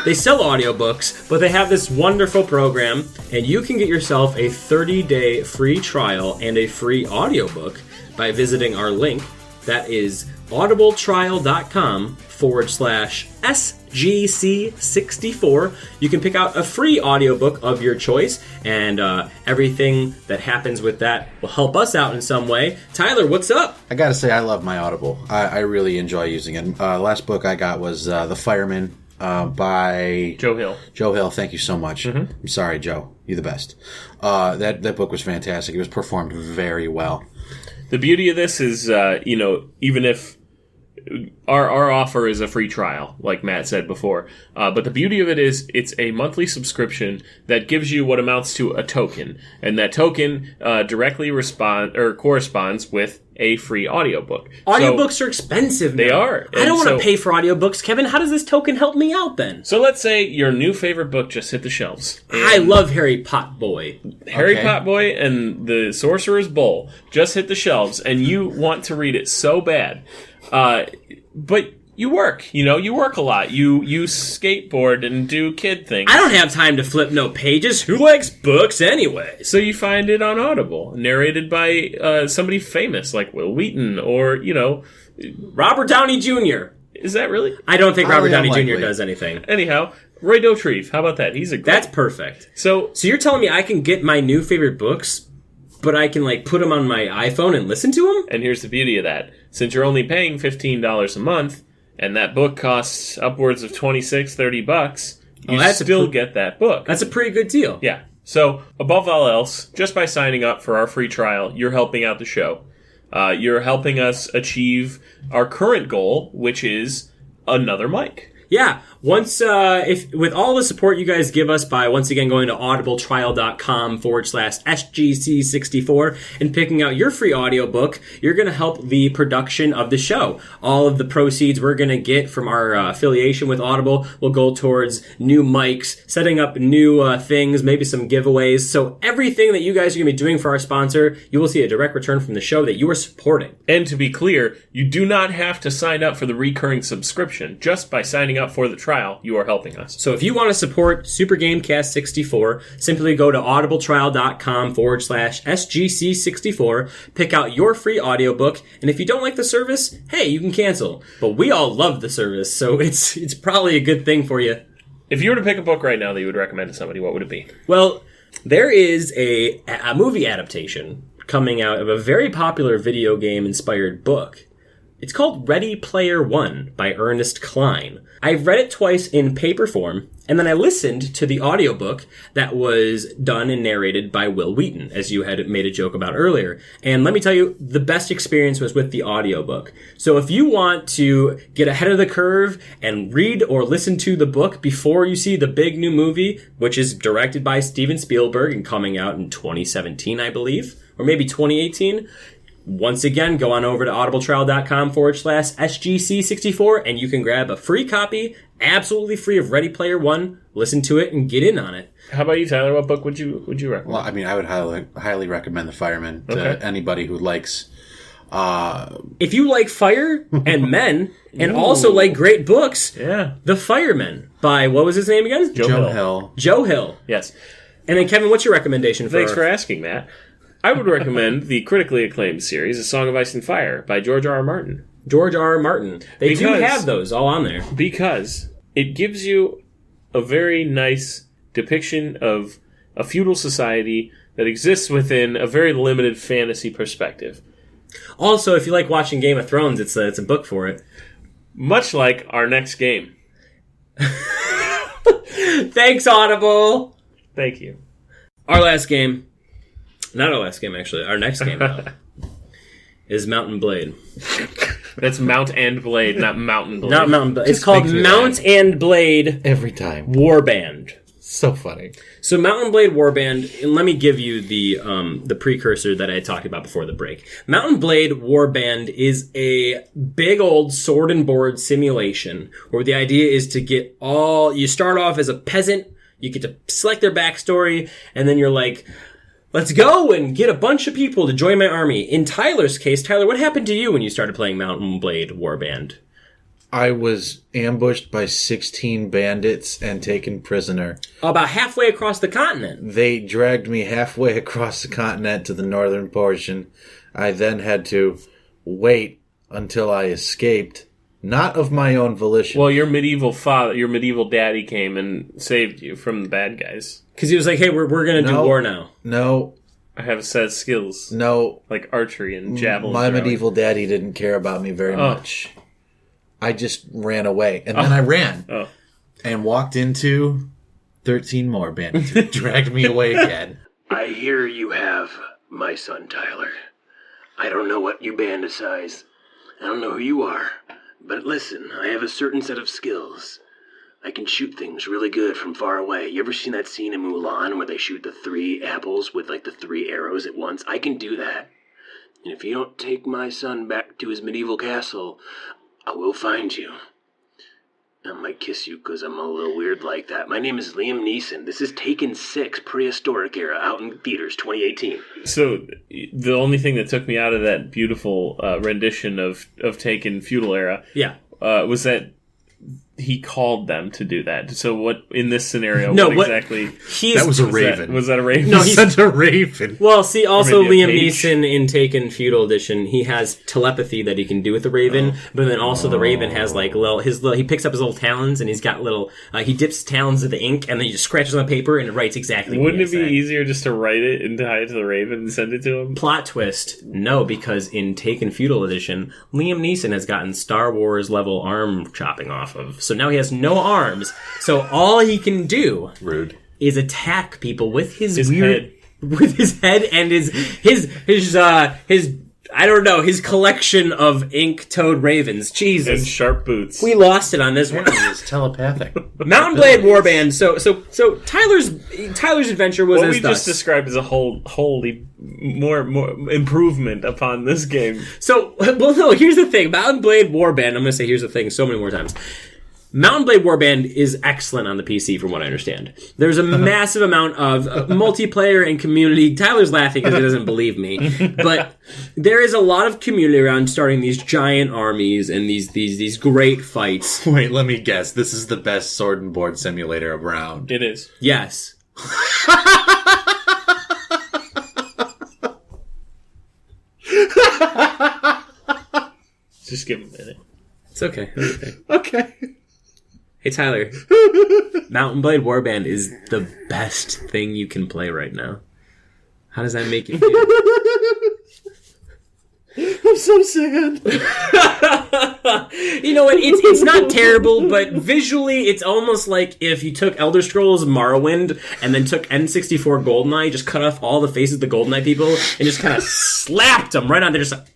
They sell audiobooks, but they have this wonderful program, and you can get yourself a 30-day free trial and a free audiobook by visiting our link. That is audibletrial.com/SGC64. You can pick out a free audiobook of your choice, and everything that happens with that will help us out in some way. Tyler, what's up?
I gotta say, I love my Audible. I really enjoy using it. Last book I got was The Fireman by
Joe Hill.
Joe Hill, thank you so much. I'm sorry, Joe. You're the best. That book was fantastic. It was performed very well.
The beauty of this is, even if our offer is a free trial, like Matt said before, but the beauty of it is it's a monthly subscription that gives you what amounts to a token, and that token directly corresponds with a free audiobook.
Audiobooks are expensive now.
They are.
I don't want to pay for audiobooks, Kevin. How does this token help me out then?
So let's say your new favorite book just hit the shelves.
I love Harry Pot Boy.
Harry Pot Boy and the Sorcerer's Bowl just hit the shelves, and you want to read it so bad. But you work, you work a lot. You skateboard and do kid things.
I don't have time to flip no pages. Who likes books anyway?
So you find it on Audible, narrated by somebody famous like Will Wheaton or,
Robert Downey Jr.
Is that really?
I don't think Robert Downey
unlikely.
Jr. does anything.
Anyhow, Roy Dotrieve. How about that? He's a great...
That's perfect.
So
you're telling me I can get my new favorite books, but I can put them on my iPhone and listen to them?
And here's the beauty of that. Since you're only paying $15 a month, and that book costs upwards of $26-$30, you still get that book.
That's a pretty good deal.
Yeah. So, above all else, just by signing up for our free trial, you're helping out the show. You're helping us achieve our current goal, which is another mic.
Yeah, once if with all the support you guys give us by once again going to audibletrial.com/SGC64 and picking out your free audiobook, you're going to help the production of the show. All of the proceeds we're going to get from our affiliation with Audible will go towards new mics, setting up new things, maybe some giveaways. So everything that you guys are going to be doing for our sponsor, you will see a direct return from the show that you are supporting.
And to be clear, you do not have to sign up for the recurring subscription. Just by signing up for the trial, you are helping us.
So if you want to support Super Gamecast 64, simply go to audibletrial.com/SGC64, pick out your free audiobook, and if you don't like the service, hey, you can cancel. But we all love the service, so it's probably a good thing for you.
If you were to pick a book right now that you would recommend to somebody, what would it be?
Well, there is a movie adaptation coming out of a very popular video game-inspired book. It's called Ready Player One by Ernest Cline. I've read it twice in paper form, and then I listened to the audiobook that was done and narrated by Will Wheaton, as you had made a joke about earlier. And let me tell you, the best experience was with the audiobook. So if you want to get ahead of the curve and read or listen to the book before you see the big new movie, which is directed by Steven Spielberg and coming out in 2017, I believe, or maybe 2018, once again, go on over to audibletrial.com/SGC64 and you can grab a free copy, absolutely free, of Ready Player One, listen to it, and get in on it.
How about you, Tyler? What book would you recommend?
Well, I mean, I would highly recommend The Fireman to anybody who likes...
if you like fire and men, and also like great books,
yeah,
The Fireman by, what was his name again?
Joe Hill.
Joe Hill.
Yes.
And then, Kevin, what's your recommendation for...
Thanks for asking, Matt. I would recommend the critically acclaimed series, A Song of Ice and Fire, by George R. R. Martin.
George R. R. Martin. They do have those all on there.
Because it gives you a very nice depiction of a feudal society that exists within a very limited fantasy perspective.
Also, if you like watching Game of Thrones, it's a book for it.
Much like our next game.
Thanks, Audible!
Thank you.
Our last game... Not our last game, actually. Our next game out is Mountain Blade.
That's Mount and Blade, not Mountain Blade.
Not Mountain Blade. It's called Mount and Blade
every time.
Warband.
So funny.
So Mountain Blade Warband, and let me give you the precursor that I talked about before the break. Mountain Blade Warband is a big old sword and board simulation where the idea is to get you start off as a peasant, you get to select their backstory, and then you're like... Let's go and get a bunch of people to join my army. In Tyler's case, Tyler, what happened to you when you started playing Mountain Blade Warband?
I was ambushed by 16 bandits and taken prisoner.
About halfway across the continent.
They dragged me halfway across the continent to the northern portion. I then had to wait until I escaped. Not of my own volition.
Well, your medieval daddy came and saved you from the bad guys.
Because he was like, hey, we're going to do war now.
No.
I have a set of skills.
No.
Like archery and javelin
My
throwing.
medieval daddy didn't care about me very much. I just ran away. And then I ran. And walked into 13 more bandits who dragged me away again.
I hear you have my son, Tyler. I don't know what you bandicize. I don't know who you are. But listen, I have a certain set of skills. I can shoot things really good from far away. You ever seen that scene in Mulan where they shoot the 3 apples with like the 3 arrows at once? I can do that. And if you don't take my son back to his medieval castle, I will find you. I might kiss you because I'm a little weird like that. My name is Liam Neeson. This is Taken 6, prehistoric era, out in theaters, 2018.
So the only thing that took me out of that beautiful rendition of Taken Feudal era was that he called them to do that. So what, in this scenario, that was
a raven.
Was that a raven?
No, he sent a raven.
Well, see, also Liam Neeson in Taken Feudal Edition, he has telepathy that he can do with the raven, but then also the raven has like he picks up his little talons and he's got little, he dips talons in the ink and then he just scratches on the paper and it writes exactly
Wouldn't
what
it be easier just to write it and tie it to the raven and send it to him?
Plot twist, no, because in Taken Feudal Edition, Liam Neeson has gotten Star Wars level arm chopping off of, so now he has no arms, so all he can do is attack people with his weird
head.
with his head and his I don't know, his collection of ink-toed ravens.
And
Jesus.
sharp boots.
We lost it on this one.
It's telepathic.
Mountain Blade Warband. So Tyler's adventure was
what
as
we
thus.
just described as a wholly more improvement upon this game.
So, well, no, here's the thing. Mountain Blade Warband, I'm going to say here's the thing so many more times. Mountain Blade Warband is excellent on the PC from what I understand. There's a massive amount of multiplayer and community. Tyler's laughing because he doesn't believe me. But there is a lot of community around starting these giant armies and these great fights.
Wait, let me guess. This is the best sword and board simulator around.
It is.
Yes.
Just give him a minute.
It's okay.
Okay.
Hey, Tyler. Mountain Blade Warband is the best thing you can play right now. How does that make you feel?
I'm so sad.
You know what? It's not terrible, but visually, it's almost like if you took Elder Scrolls Morrowind and then took N64 GoldenEye, just cut off all the faces of the GoldenEye people, and just kind of slapped them right on there, just like,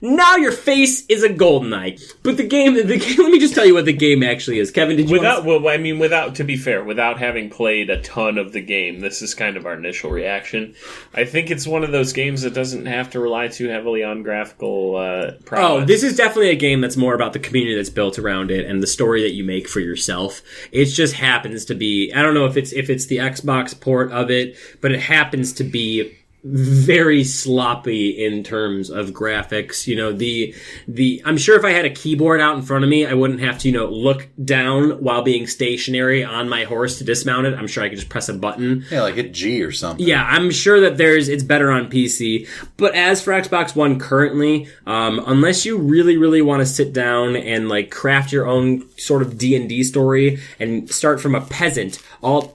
now your face is a GoldenEye. But the game, let me just tell you what the game actually is. Kevin, did you
to be fair, without having played a ton of the game, this is kind of our initial reaction. I think it's one of those games that doesn't have to rely too heavily on graphical prowess.
Oh, this is definitely a game that's more about the community that's built around it and the story that you make for yourself. It just happens to be, I don't know if it's the Xbox port of it, but it happens to be very sloppy in terms of graphics. You know, the I'm sure if I had a keyboard out in front of me, I wouldn't have to, look down while being stationary on my horse to dismount it. I'm sure I could just press a button.
Yeah, like hit G or something.
Yeah, I'm sure that it's better on PC. But as for Xbox One currently, unless you really, really want to sit down and craft your own sort of D&D story and start from a peasant,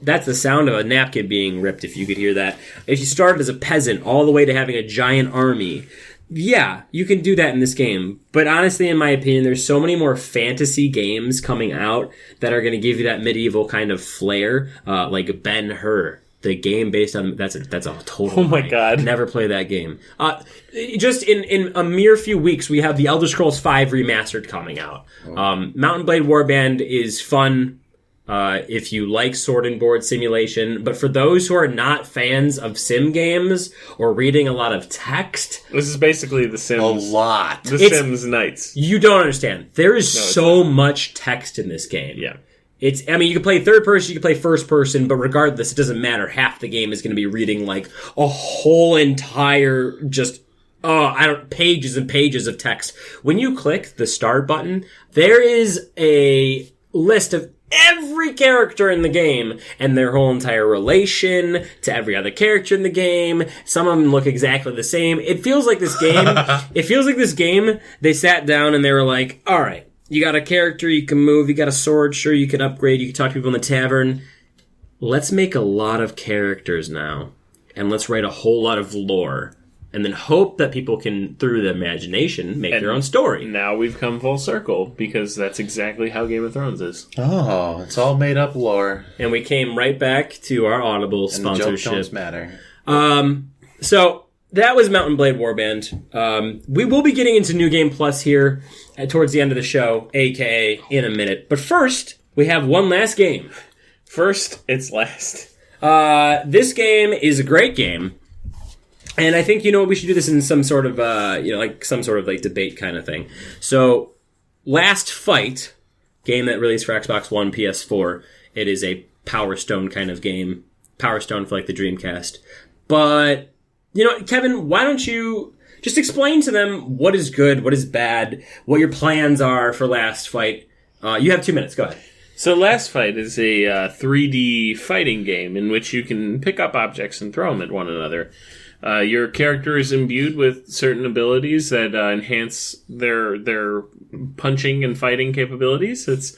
that's the sound of a napkin being ripped if you could hear that. If you started as a peasant all the way to having a giant army, yeah, you can do that in this game. But honestly, in my opinion, there's so many more fantasy games coming out that are going to give you that medieval kind of flair, like Ben-Hur. The game based on that's a total.
Oh my god!
Never play that game. Just in a mere few weeks, we have the Elder Scrolls V remastered coming out. Mountain Blade Warband is fun if you like sword and board simulation, but for those who are not fans of sim games or reading a lot of text,
this is basically The Sims.
A lot.
Sims Nights.
You don't understand. There is so much text in this game.
Yeah.
You can play third person, you can play first person, but regardless, it doesn't matter. Half the game is going to be reading a whole entire pages and pages of text. When you click the start button, there is a list of every character in the game and their whole entire relation to every other character in the game. Some of them look exactly the same. It feels like this game, they sat down and they were like, all right, you got a character, you can move, you got a sword, sure, you can upgrade, you can talk to people in the tavern. Let's make a lot of characters now, and let's write a whole lot of lore, and then hope that people can, through the imagination, make their own story.
Now we've come full circle, because that's exactly how Game of Thrones is.
Oh, it's all made up lore.
And we came right back to our Audible sponsorship.
And the joke don't matter.
So that was Mountain Blade Warband. We will be getting into New Game Plus here towards the end of the show, aka in a minute. But first, we have one last game.
First, it's last.
This game is a great game. And I think, we should do this in some sort of, some sort of debate kind of thing. So, Last Fight, game that released for Xbox One, PS4. It is a Power Stone kind of game. Power Stone for the Dreamcast. But, Kevin, why don't you just explain to them what is good, what is bad, what your plans are for Last Fight. You have 2 minutes. Go ahead.
So Last Fight is a 3D fighting game in which you can pick up objects and throw them at one another. Your character is imbued with certain abilities that enhance their punching and fighting capabilities. It's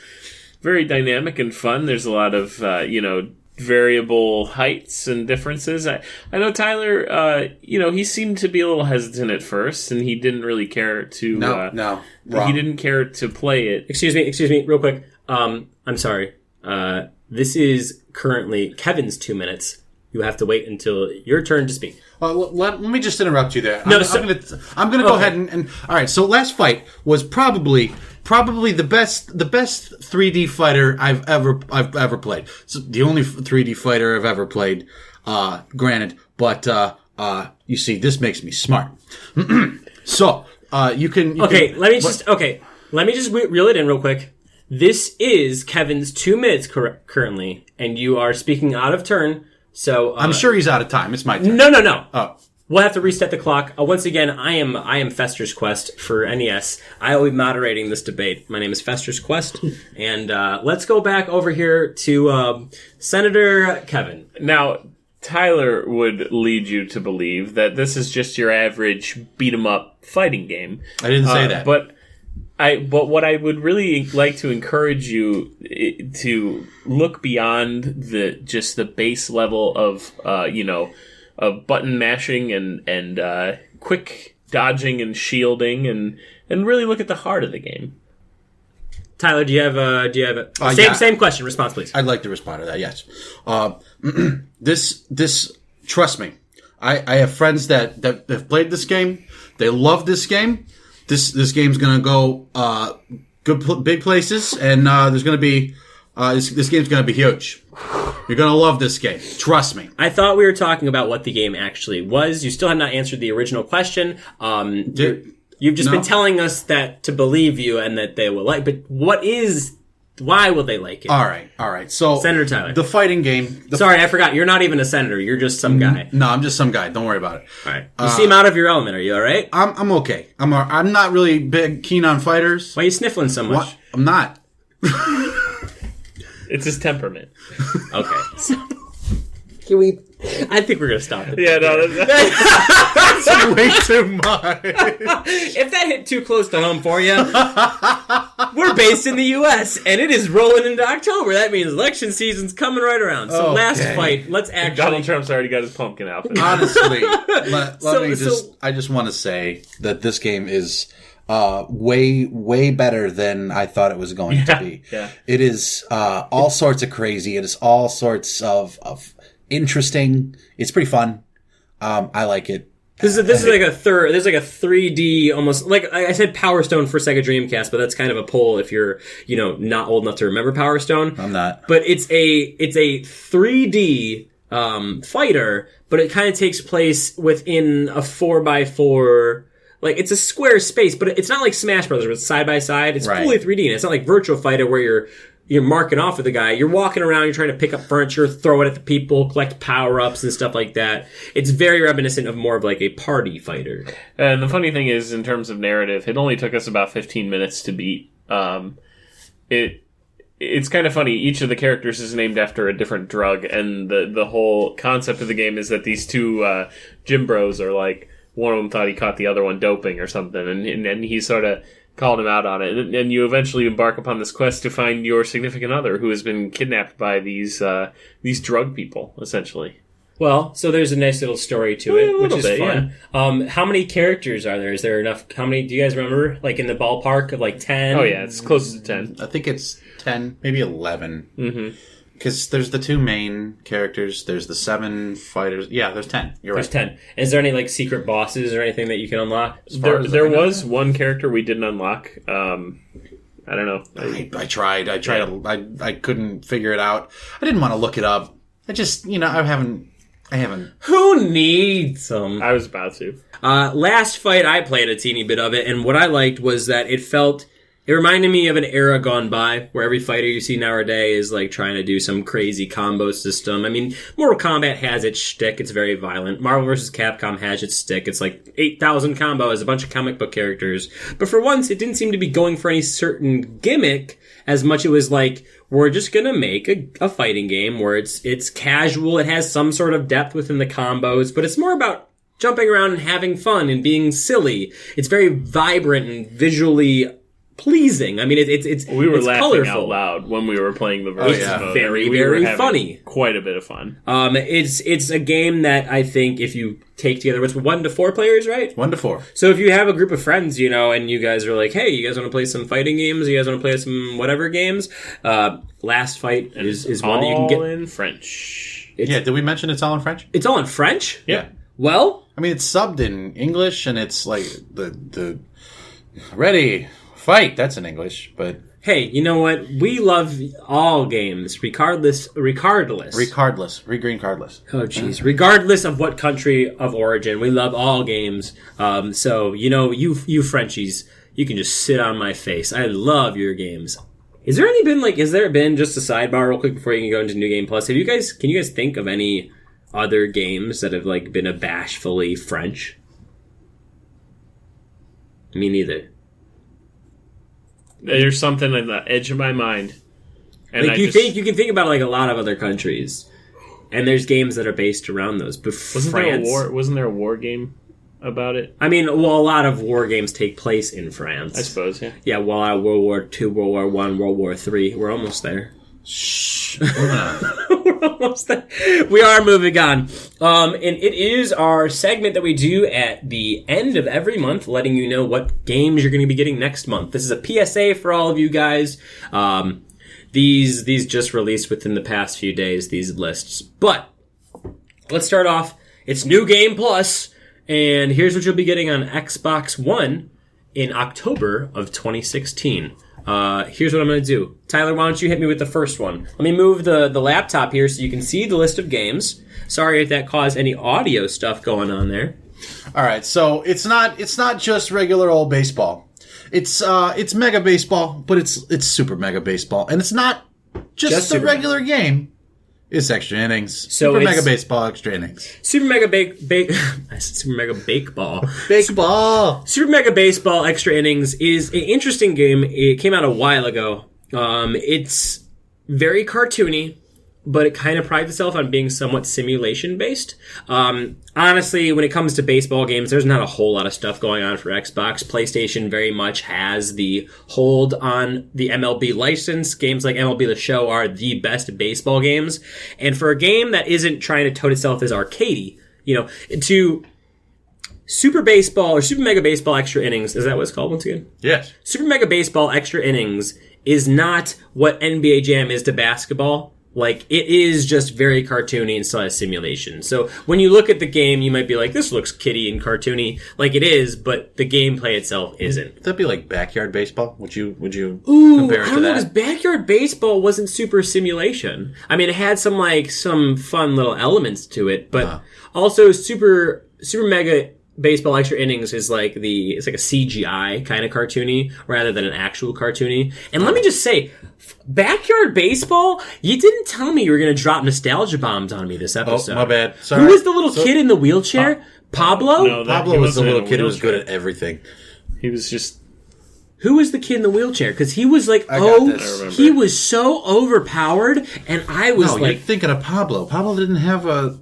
very dynamic and fun. There's a lot of variable heights and differences. I know Tyler. He seemed to be a little hesitant at first, and he didn't really care to.
No, wrong.
He didn't care to play it.
Excuse me, real quick. I'm sorry. This is currently Kevin's 2 minutes. you have to wait until your turn to speak.
Let me just interrupt you there.
No,
I'm gonna go ahead and all right. So last fight was probably the best 3D fighter I've ever played. So the only 3D fighter I've ever played. Granted, but you see, this makes me smart. So you can.
Let me just reel it in real quick. This is Kevin's 2 minutes currently, and you are speaking out of turn. So
I'm sure he's out of time. It's my turn.
No.
Oh.
We'll have to reset the clock. Once again, I am Fester's Quest for NES. I will be moderating this debate. My name is Fester's Quest, and let's go back over here to Senator Kevin.
Now, Tyler would lead you to believe that this is just your average beat-em-up fighting game.
I didn't say that.
But what I would really like to encourage you to look beyond the base level of of button mashing and quick dodging and shielding and really look at the heart of the game.
Tyler, do you have a same question? Response, please.
I'd like to respond to that. Yes. This trust me. I have friends that have played this game. They love this game. This game's gonna go big places, and there's gonna be this game's gonna be huge. You're gonna love this game. Trust me.
I thought we were talking about what the game actually was. You still have not answered the original question. You've just been telling us that to believe you and that they will like. But why will they like it?
All right. So
Senator Tyler,
the fighting game.
Sorry, I forgot. You're not even a senator. You're just some guy.
No, I'm just some guy. Don't worry about it.
All right. You seem out of your element. Are you all right?
I'm okay. I'm not really keen on fighters.
Why are you sniffling so much?
What? I'm not.
It's his temperament.
Okay. So, can we? I think we're gonna stop it.
Yeah, no,
That's way too much.
If that hit too close to home for you, we're based in the U.S. and it is rolling into October. That means election season's coming right around. So last fight, let's actually.
Donald Trump's already got his pumpkin outfit.
Honestly, I just want to say that this game is way better than I thought it was going to be.
Yeah.
It is all sorts of crazy. It is all sorts of interesting. It's pretty fun. I like it.
This is like a third. There's like a 3D almost like I said Power Stone for Sega Dreamcast, but that's kind of a pull if you're not old enough to remember Power Stone.
I'm not.
But it's a 3D fighter, but it kind of takes place within a 4x4. Like, it's a square space, but it's not like Smash Brothers where it's side by side. It's fully 3D, and it's not like Virtua Fighter where you're marking off with the guy. You're walking around, you're trying to pick up furniture, throw it at the people, collect power-ups and stuff like that. It's very reminiscent of more of like a party fighter.
And the funny thing is, in terms of narrative, it only took us about 15 minutes to beat. It's kind of funny. Each of the characters is named after a different drug, and the whole concept of the game is that these two gym bros are like, one of them thought he caught the other one doping or something, and he sort of called him out on it. And you eventually embark upon this quest to find your significant other who has been kidnapped by these drug people, essentially.
Well, so there's a nice little story to it, which is fun.
Yeah.
How many characters are there? Is there enough? How many do you guys remember? Like in the ballpark of like 10?
Oh yeah, it's close to 10.
I think it's 10, maybe 11.
Mm-hmm.
Because there's the two main characters. There's the 7 fighters. Yeah, there's 10. You're
There's
right.
10. Is there any like secret bosses or anything that you can unlock?
There was one character we didn't unlock. I don't know.
I tried. I couldn't figure it out. I didn't want to look it up. I just, I haven't.
Who needs them?
I was about to.
Last fight, I played a teeny bit of it, and what I liked was that it reminded me of an era gone by where every fighter you see nowadays is like trying to do some crazy combo system. I mean, Mortal Kombat has its shtick. It's very violent. Marvel vs. Capcom has its shtick. It's like 8,000 combos, a bunch of comic book characters. But for once, it didn't seem to be going for any certain gimmick as much it was like, we're just going to make a fighting game where it's casual. It has some sort of depth within the combos, but it's more about jumping around and having fun and being silly. It's very vibrant and visually pleasing. I mean,
we were
it's
laughing
colorful.
out loud when we were playing the versus mode.
Very,
We were
very
having
funny.
Quite a bit of fun.
It's a game that I think if you take together, it's 1 to 4 players, right?
1 to 4.
So if you have a group of friends, and you guys are like, hey, you guys want to play some fighting games? You guys want to play some whatever games? Last Fight is one that you can get
all in French.
Yeah, did we mention it's all in French?
It's all in French?
Yeah.
Well,
I mean, it's subbed in English, and it's like the ready, fight, that's in English, but...
hey, you know what? We love all games, regardless.
Regardless.
Oh, jeez. Regardless of what country of origin, we love all games. So, you know, you Frenchies, you can just sit on my face. I love your games. Has there been, just a sidebar real quick before you can go into New Game Plus, can you guys think of any other games that have, like, been abashfully French? Me neither.
There's something on the edge of my mind. And
Like, you can think about, like, a lot of other countries, and there's games that are based around those. But France,
wasn't there a war game about it?
I mean, well, a lot of war games take place in France.
I suppose, yeah.
Yeah, World War II, World War I, World War III. We're almost there.
Shh. Moving on.
We're almost there. We are moving on. And it is our segment that we do at the end of every month, letting you know what games you're going to be getting next month. This is a PSA for all of you guys. These just released within the past few days, these lists. But let's start off. It's New Game Plus, and here's what you'll be getting on Xbox One in October of 2016. Here's what I'm going to do. Tyler, why don't you hit me with the first one? Let me move the laptop here so you can see the list of games. Sorry if that caused any audio stuff going on there.
All right, so it's not just regular old baseball. It's Mega Baseball, but it's Super Mega Baseball, and it's not just the regular game. It's extra innings.
So
Super Mega Baseball, extra innings.
Super Mega Super Mega Bakeball.
Baseball.
Super Mega Baseball Extra Innings is an interesting game. It came out a while ago. It's very cartoony, but it kind of prides itself on being somewhat simulation-based. Honestly, when it comes to baseball games, there's not a whole lot of stuff going on for Xbox. PlayStation very much has the hold on the MLB license. Games like MLB The Show are the best baseball games. And for a game that isn't trying to tout itself as arcadey, to Super Baseball or Super Mega Baseball Extra Innings, is that what it's called once again?
Yes.
Super Mega Baseball Extra Innings is not what NBA Jam is to basketball. Like, it is just very cartoony and still has simulation. So when you look at the game, you might be like, this looks kiddie and cartoony. Like, it is, but the gameplay itself isn't.
Would that be like Backyard Baseball? Would you compare it to
I don't know,
that?
because Backyard Baseball wasn't super simulation. I mean, it had some fun little elements to it, but also Super Mega Baseball Extra Innings is it's like a CGI kind of cartoony rather than an actual cartoony. And let me just say, Backyard Baseball, you didn't tell me you were going to drop nostalgia bombs on me this episode.
Oh, my bad. Sorry.
Who was the little kid in the wheelchair? Pablo?
No,
Pablo was the little kid who was good at everything.
He was just...
Who was the kid in the wheelchair? Because he was like, he was so overpowered, and I was
you're thinking of Pablo. Pablo didn't have a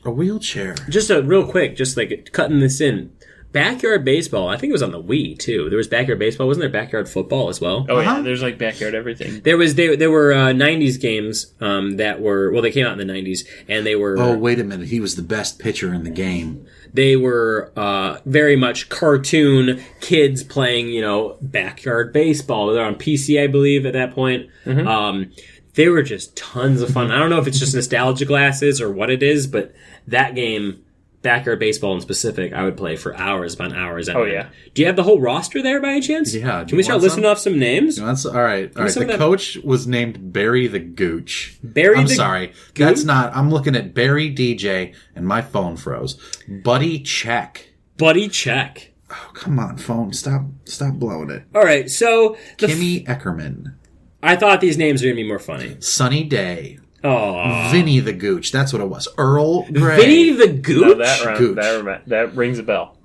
wheelchair.
Just real quick, just like cutting this in. Backyard Baseball, I think it was on the Wii too. There was Backyard Baseball, wasn't there Backyard Football as well?
Oh yeah, there's like Backyard everything.
There were 90s games that were, they came out in the 90s, and they were...
Oh, wait a minute, he was the best pitcher in the game.
They were very much cartoon kids playing, Backyard Baseball. They're on PC, I believe, at that point. Mm-hmm. They were just tons of fun. I don't know if it's just nostalgia glasses or what it is, but that game, Backyard Baseball in specific, I would play for hours upon hours.
Oh, yeah.
Do you have the whole roster there by any chance?
Yeah.
Can we start listing off some names?
All right. The coach was named Barry the Gooch. I'm sorry.
Gooch?
That's not... I'm looking at Barry DJ, and my phone froze. Buddy Check. Oh, come on, phone. Stop blowing it.
All right, so...
Kimmy Eckerman.
I thought these names were going to be more funny.
Sunny Day.
Oh,
Vinny the Gooch. That's what it was. Earl Grey.
Vinny the Gooch?
No,
Gooch.
that rings a bell.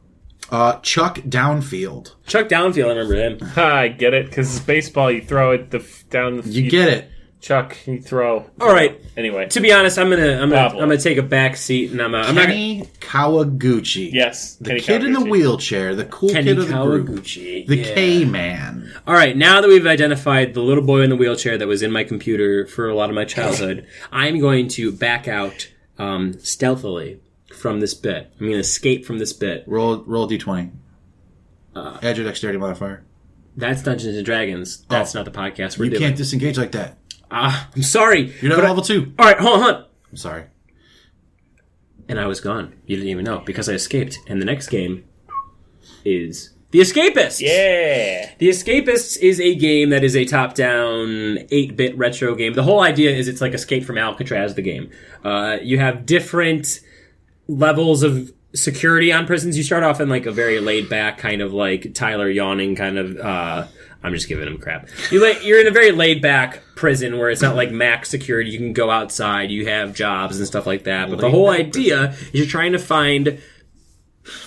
Chuck Downfield.
I remember him.
I get it, because it's baseball. You throw it down the...
You get it.
Chuck, you throw.
All right.
Anyway,
to be honest, I'm gonna take a back seat, and
Kenny Kawaguchi.
Yes,
the kid in the wheelchair, the cool kid of the group, the K-Man.
All right, now that we've identified the little boy in the wheelchair that was in my computer for a lot of my childhood, I'm going to back out stealthily from this bit. I'm going to escape from this bit.
Roll D20. Add your dexterity modifier.
That's Dungeons and Dragons. That's not the podcast we're doing.
You can't disengage like that.
I'm sorry.
You're not level 2.
All right, hold on.
I'm sorry.
And I was gone. You didn't even know because I escaped. And the next game is The Escapists.
Yeah.
The Escapists is a game that is a top-down 8-bit retro game. The whole idea is it's like Escape from Alcatraz, the game. You have different levels of security on prisons. You start off in like a very laid-back kind of like Tyler yawning kind of... I'm just giving him crap. You're in a very laid-back prison where it's not like max security. You can go outside. You have jobs and stuff like that. But the whole idea is you're trying to find...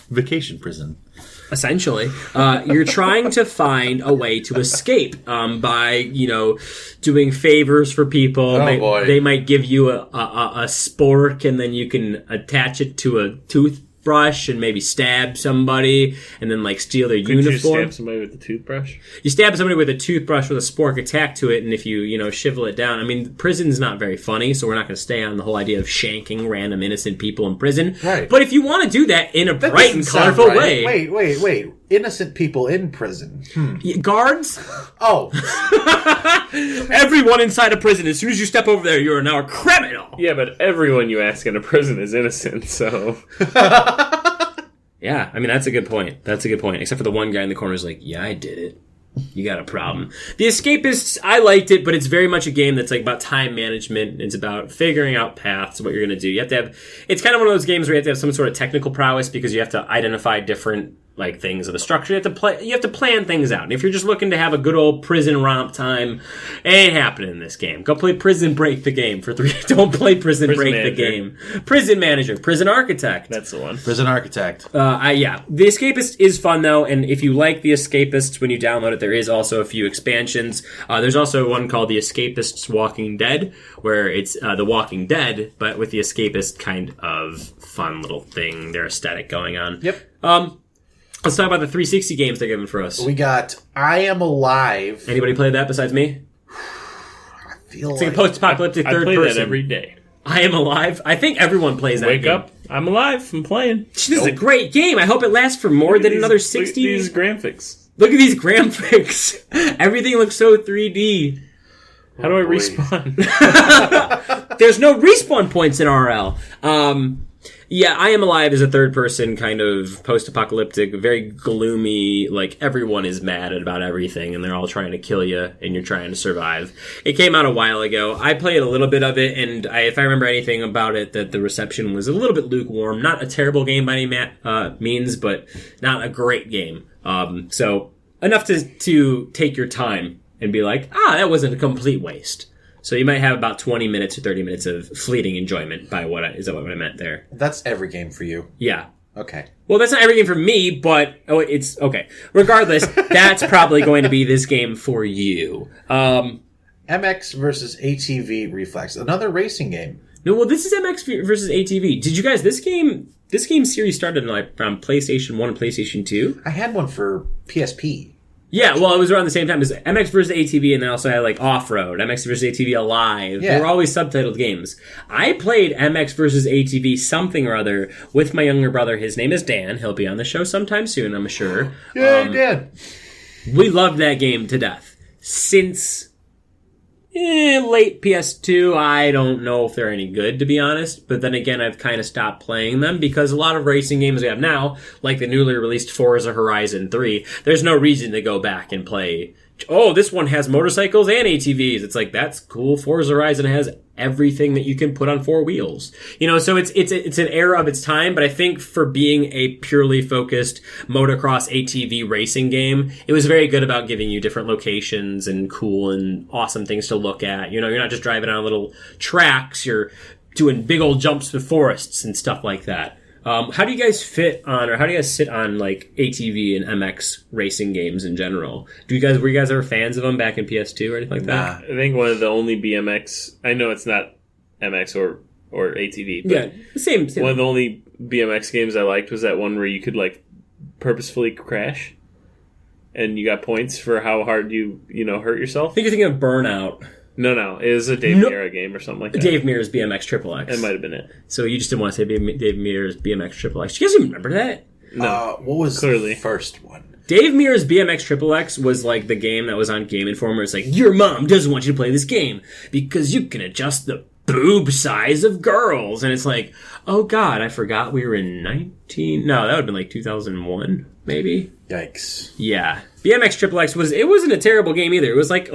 Vacation prison.
Essentially, you're trying to find a way to escape by, doing favors for people.
Boy.
They might give you a spork, and then you can attach it to a toothbrush and maybe stab somebody, and then like steal their
Couldn't
uniform.
you stab somebody with a toothbrush?
You stab somebody with a toothbrush with a spork attacked to it, and if you shivel it down, I mean, prison's not very funny, so we're not going to stay on the whole idea of shanking random innocent people in prison.
Right.
But if you want to do that in a bright and colorful way,
Wait. Innocent people in prison.
guards.
Oh,
Everyone inside a prison, as soon as you step over there, you are now a criminal.
Yeah, but everyone you ask in a prison is innocent, so...
Yeah, I mean, that's a good point. Except for the one guy in the corner who's like, yeah, I did it. You got a problem. The Escapists, I liked it, but it's very much a game that's like about time management. It's about figuring out paths, what you're going to do. You have to have... It's kind of one of those games where you have to have some sort of technical prowess because you have to identify different... like things of the structure. You have to plan things out. And if you're just looking to have a good old prison romp time, it ain't happening in this game. Go play Prison Break the game for 3. Don't play Prison Break
Manager.
the game. Prison Manager, Prison Architect.
That's the one.
Prison Architect.
Yeah. The Escapist is fun though, and if you like The Escapists when you download it, there is also a few expansions. There's also one called The Escapists Walking Dead, where it's The Walking Dead, but with the Escapist kind of fun little thing, their aesthetic going on.
Yep.
Let's talk about the 360 games they're giving for us.
We got I Am Alive.
Anybody played that besides me?
It's
It's like a post-apocalyptic
I
third
play
person.
that every day.
I Am Alive. I think everyone plays that
Wake
game.
up, I'm alive, I'm playing.
This is a great game. I hope it lasts for more than another 60
Look at these graphics.
Look at these graphics. Everything looks so 3D.
How do I respawn?
There's no respawn points in RL. Yeah, I Am Alive is a third-person kind of post-apocalyptic, very gloomy, like, everyone is mad about everything, and they're all trying to kill you, and you're trying to survive. It came out a while ago. I played a little bit of it, and if I remember anything about it, that the reception was a little bit lukewarm. Not a terrible game by any means, but not a great game. So, enough to take your time and be like, that wasn't a complete waste. So you might have about 20 minutes or 30 minutes of fleeting enjoyment is that what I meant there?
That's every game for you.
Yeah.
Okay.
Well, that's not every game for me, but it's okay. Regardless, that's probably going to be this game for you.
MX versus ATV Reflex, another racing game.
No, well, this is MX versus ATV. Did you guys, this game series started on PlayStation 1 and PlayStation 2?
I had one for PSP.
Yeah, well, it was around the same time as MX vs. ATV, and then also had, like, Off-Road, MX vs. ATV Alive.
Yeah.
They were always subtitled games. I played MX vs. ATV something or other with my younger brother. His name is Dan. He'll be on the show sometime soon, I'm sure.
Yeah, you did.
We loved that game to death. Since late PS2, I don't know if they're any good, to be honest. But then again, I've kind of stopped playing them because a lot of racing games we have now, like the newly released Forza Horizon 3, there's no reason to go back and play. Oh, this one has motorcycles and ATVs. It's like, that's cool. Forza Horizon has everything that you can put on 4 wheels. So it's an era of its time, but I think for being a purely focused motocross ATV racing game, it was very good about giving you different locations and cool and awesome things to look at. You're not just driving on little tracks, you're doing big old jumps through forests and stuff like that. How do you guys sit on like ATV and MX racing games in general? Were you guys ever fans of them back in PS2 or anything like that?
I think one of the only BMX, I know it's not MX or ATV, but
Yeah, same.
one of the only BMX games I liked was that one where you could like purposefully crash and you got points for how hard you hurt yourself.
I think you're thinking of Burnout.
No, it was a Dave Mirra game or something like that.
Dave Mirra's BMX Triple X.
It might have been it.
So you just didn't want to say Dave Mirra's BMX Triple X. Do you guys remember that?
No,
What was
clearly
the first one?
Dave Mirra's BMX Triple X was like the game that was on Game Informer. It's like, your mom doesn't want you to play this game because you can adjust the boob size of girls. And it's like, oh God, I forgot we were in that would have been like 2001, maybe.
Yikes.
Yeah. BMX Triple X wasn't a terrible game either. It was like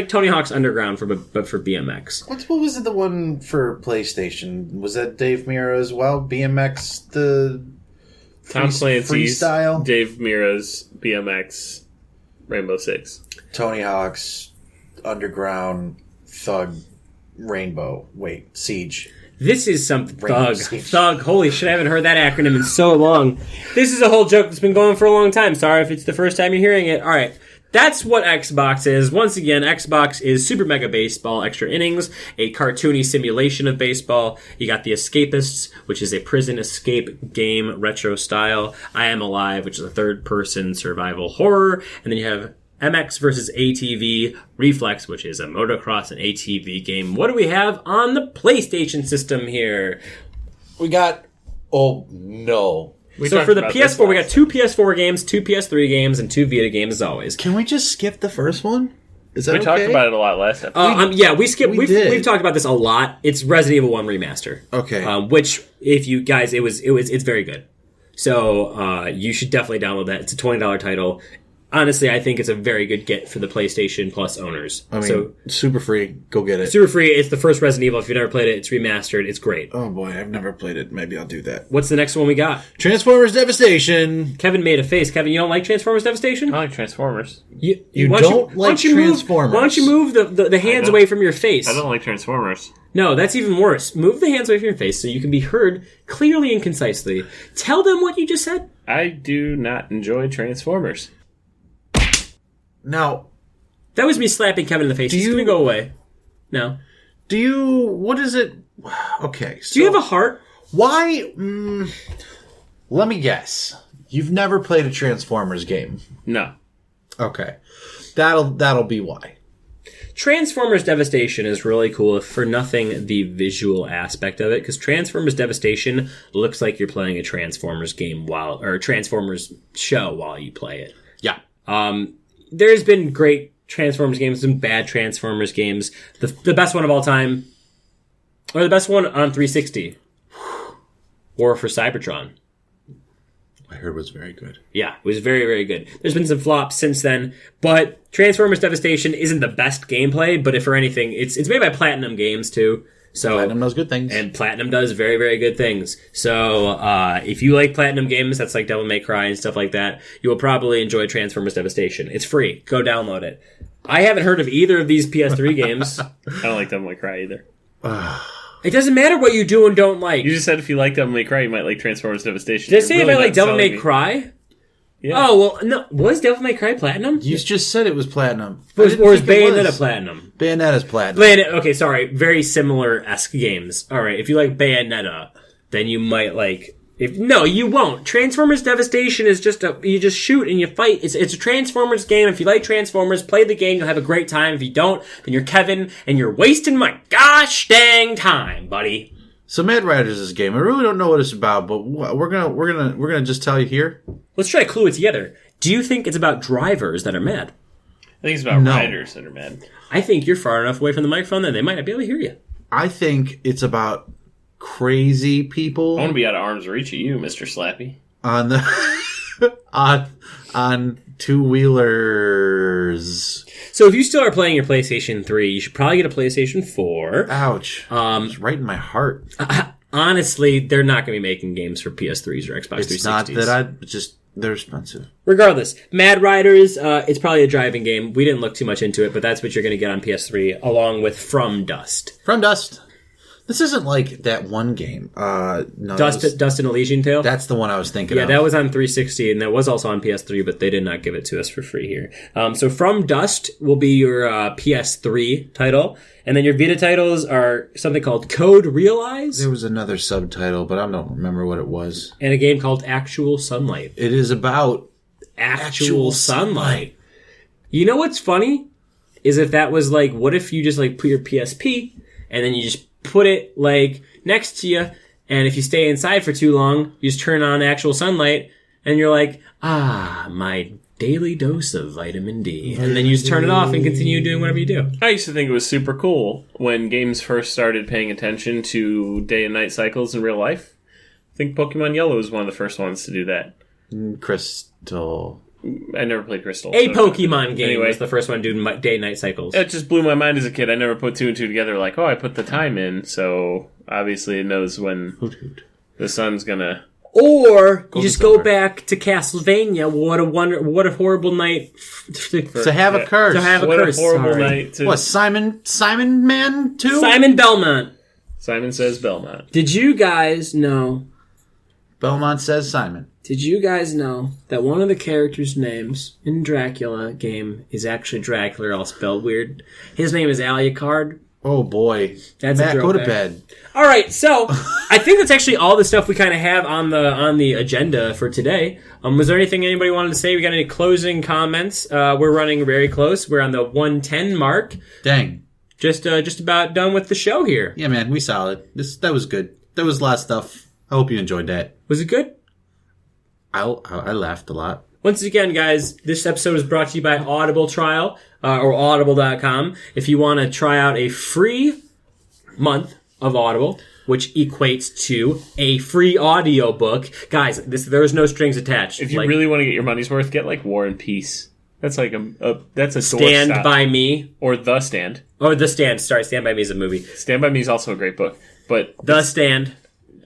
Tony Hawk's Underground but for BMX.
What was it, the one for PlayStation? Was that Dave Mirra as well? BMX, the
Tom Clancy's
freestyle?
Dave Mirra's BMX Rainbow Six.
Tony Hawk's Underground Thug Rainbow. Wait, Siege.
This is something.
Rainbow
Thug.
Siege.
Thug. Holy shit, I haven't heard that acronym in so long. This is a whole joke that's been going for a long time. Sorry if it's the first time you're hearing it. Alright. That's what Xbox is. Once again, Xbox is Super Mega Baseball Extra Innings, a cartoony simulation of baseball. You got The Escapists, which is a prison escape game retro style. I Am Alive, which is a third-person survival horror. And then you have MX versus ATV Reflex, which is a motocross and ATV game. What do we have on the PlayStation system here?
We got... Oh, no.
So for the PS4, we got 2 PS4 games, 2 PS3 games, and 2 Vita games as always.
Can we just skip the first one? Is that
We talked about it a lot last episode.
Yeah, we skipped.
We
We've
did.
talked about this a lot. It's Resident Evil 1 remaster.
Okay.
Which, if you guys, it's very good. So you should definitely download that. It's a $20 title. Honestly, I think it's a very good get for the PlayStation Plus owners.
I mean, super free. Go get it.
Super free. It's the first Resident Evil. If you've never played it, it's remastered. It's great.
Oh boy, I've never played it. Maybe I'll do that.
What's the next one we got?
Transformers Devastation.
Kevin made a face. Kevin, you don't like Transformers Devastation?
I like Transformers.
You
why
don't like
why don't you
Transformers.
Why don't you move the hands away from your face?
I don't like Transformers.
No, that's even worse. Move the hands away from your face so you can be heard clearly and concisely. Tell them what you just said.
I do not enjoy Transformers.
Now,
That was me slapping Kevin in the face. It's going to go away. No.
what is it? Okay. So
Do you have a heart?
why? Let me guess. You've never played a Transformers game.
No.
Okay. That'll be why.
Transformers Devastation is really cool, if for nothing the visual aspect of it, because Transformers Devastation looks like you're playing a Transformers game or a Transformers show while you play it.
Yeah.
There's been great Transformers games, some bad Transformers games. The best one of all time, or the best one on 360, War for Cybertron.
I heard it was very good.
Yeah, it was very, very good. There's been some flops since then, but Transformers Devastation isn't the best gameplay, but if for anything, it's made by Platinum Games too. So
Platinum knows good things.
And Platinum does very, very good things. So if you like Platinum games, that's like Devil May Cry and stuff like that, you will probably enjoy Transformers Devastation. It's free. Go download it. I haven't heard of either of these PS3 games.
I don't like Devil May Cry either.
It doesn't matter what you do and don't like.
You just said if you like Devil May Cry, you might like Transformers Devastation.
Did I say
You're
if
really
I like
not
Devil
selling
May
me.
Cry?
Yeah.
Oh, well, no. Was Devil May Cry Platinum?
You just said it was Platinum.
Or is Bayonetta
was.
Platinum?
Bayonetta's Platinum.
Okay, sorry. Very similar-esque games. All right, if you like Bayonetta, then you might like... No, you won't. Transformers Devastation is just you just shoot and you fight. It's a Transformers game. If you like Transformers, play the game. You'll have a great time. If you don't, then you're Kevin, and you're wasting my gosh dang time, buddy.
So Mad Riders is a game. I really don't know what it's about, but we're gonna just tell you here.
Let's try to clue it together. Do you think it's about drivers that are mad?
I think it's about
No.
riders that are mad.
I think you're far enough away from the microphone that they might not be able to hear you.
I think it's about crazy people
I want to be out of arm's reach of you, Mr. Slappy.
on the on two wheelers.
So if you still are playing your PlayStation 3, you should probably get a PlayStation 4.
Ouch! It's right in my heart.
Honestly, they're not going to be making games for PS3s or Xbox 360s.
It's not that they're expensive.
Regardless, Mad Riders, it's probably a driving game. We didn't look too much into it, but that's what you're going to get on PS3, along with From Dust.
From Dust. This isn't like that one game. No,
Dust and Elysian Tale?
that's the one I was thinking
Yeah,
of.
that was on 360, and that was also on PS3, but they did not give it to us for free here. So From Dust will be your PS3 title, and then your Vita titles are something called Code Realize,
There was another subtitle, but I don't remember what it was.
and a game called Actual Sunlight.
It is about
Actual Sunlight. You know what's funny? Is if that was like, what if you just like put your PSP, and then you just put it like next to you, and if you stay inside for too long, you just turn on Actual Sunlight, and you're like, my daily dose of vitamin D. And then you just turn it off and continue doing whatever you do.
I used to think it was super cool when games first started paying attention to day and night cycles in real life. I think Pokemon Yellow was one of the first ones to do that.
Crystal.
I never played Crystal.
A Pokemon game
anyway,
was the first one to do day and night cycles.
It just blew my mind as a kid. I never put two and two together like, oh, I put the time in, so obviously it knows when the sun's gonna...
Or you just go back to Castlevania. What a horrible night
to have a curse.
To have a
what
curse.
A horrible night. To...
What, Simon Man too?
Simon Belmont.
Simon Says Belmont.
Did you guys know...
Belmont Says Simon.
Did you guys know that one of the characters' names in Dracula game is actually Dracula, all spelled weird? His name is Alucard.
Oh boy.
That's
Matt,
a
go to
throwback.
bed.
All right, so I think that's actually all the stuff we kind of have on the agenda for today. Was there anything anybody wanted to say? We got any closing comments? We're running very close. We're on the 110 mark.
Dang.
Just about done with the show here.
Yeah, man, we solid. That was good. That was a lot of stuff. I hope you enjoyed that.
Was it good?
I laughed a lot.
Once again, guys, this episode is brought to you by Audible Trial, or audible.com. If you want to try out a free month of Audible, which equates to a free audiobook. Guys, there's no strings attached.
If you really want to get your money's worth, get like War and Peace. That's like that's a
Stand
doorstop.
By Me.
Or The Stand.
Or The Stand. Sorry, Stand By Me is a movie.
Stand By Me is also a great book. But
The Stand.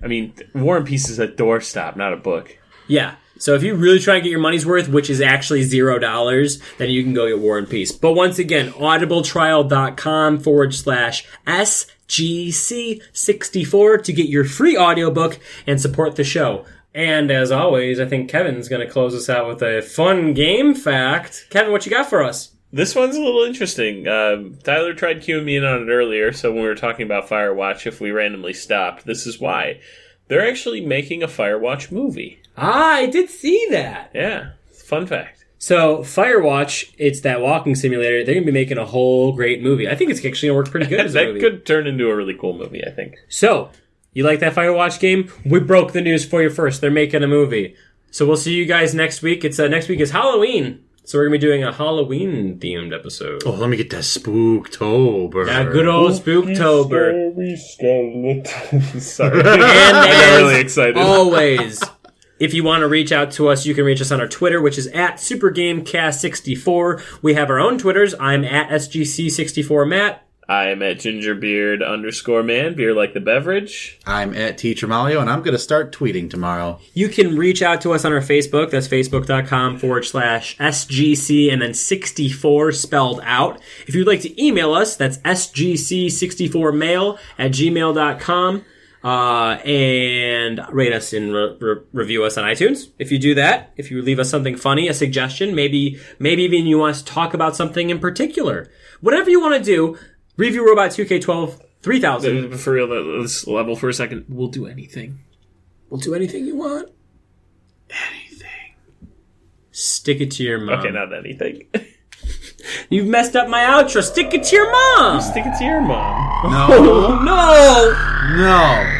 I mean, War and Peace is a doorstop, not a book.
Yeah. So if you really try and get your money's worth, which is actually $0, then you can go get War and Peace. But once again, audibletrial.com/SGC64 to get your free audiobook and support the show. And as always, I think Kevin's going to close us out with a fun game fact. Kevin, what you got for us?
This one's a little interesting. Tyler tried cueing me in on it earlier, so when we were talking about Firewatch, if we randomly stopped, this is why. They're actually making a Firewatch movie.
Ah, I did see that.
Yeah, fun fact.
So, Firewatch, it's that walking simulator. They're going to be making a whole great movie. I think it's actually going to work pretty good as a movie.
That could turn into a really cool movie, I think.
So, you like that Firewatch game? We broke the news for you first. They're making a movie. So, we'll see you guys next week. Next week is Halloween. So, we're going to be doing a Halloween-themed episode.
Oh, let me get that Spooktober.
Yeah, good old Spooktober.
Sorry.
And
I got really excited.
Always, if you want to reach out to us, you can reach us on our Twitter, which is at SuperGamecast64. We have our own Twitters. I'm at SGC64Matt.
I'm at gingerbeard_man, beer like the beverage.
I'm at Teacher Malio, and I'm going to start tweeting tomorrow.
You can reach out to us on our Facebook. That's facebook.com/SGC and then 64 spelled out. If you'd like to email us, that's SGC64mail@gmail.com. And rate us and review us on iTunes. If you do that, if you leave us something funny, a suggestion, maybe even you want us to talk about something in particular. Whatever you want to do, Review Robot 2K12 3000.
For real, let's level for a second. We'll do anything.
We'll do anything you want.
Anything.
Stick it to your mom.
Okay, not anything.
You've messed up my outro. Stick it to your mom.
Stick it to your mom.
No.
No.
No.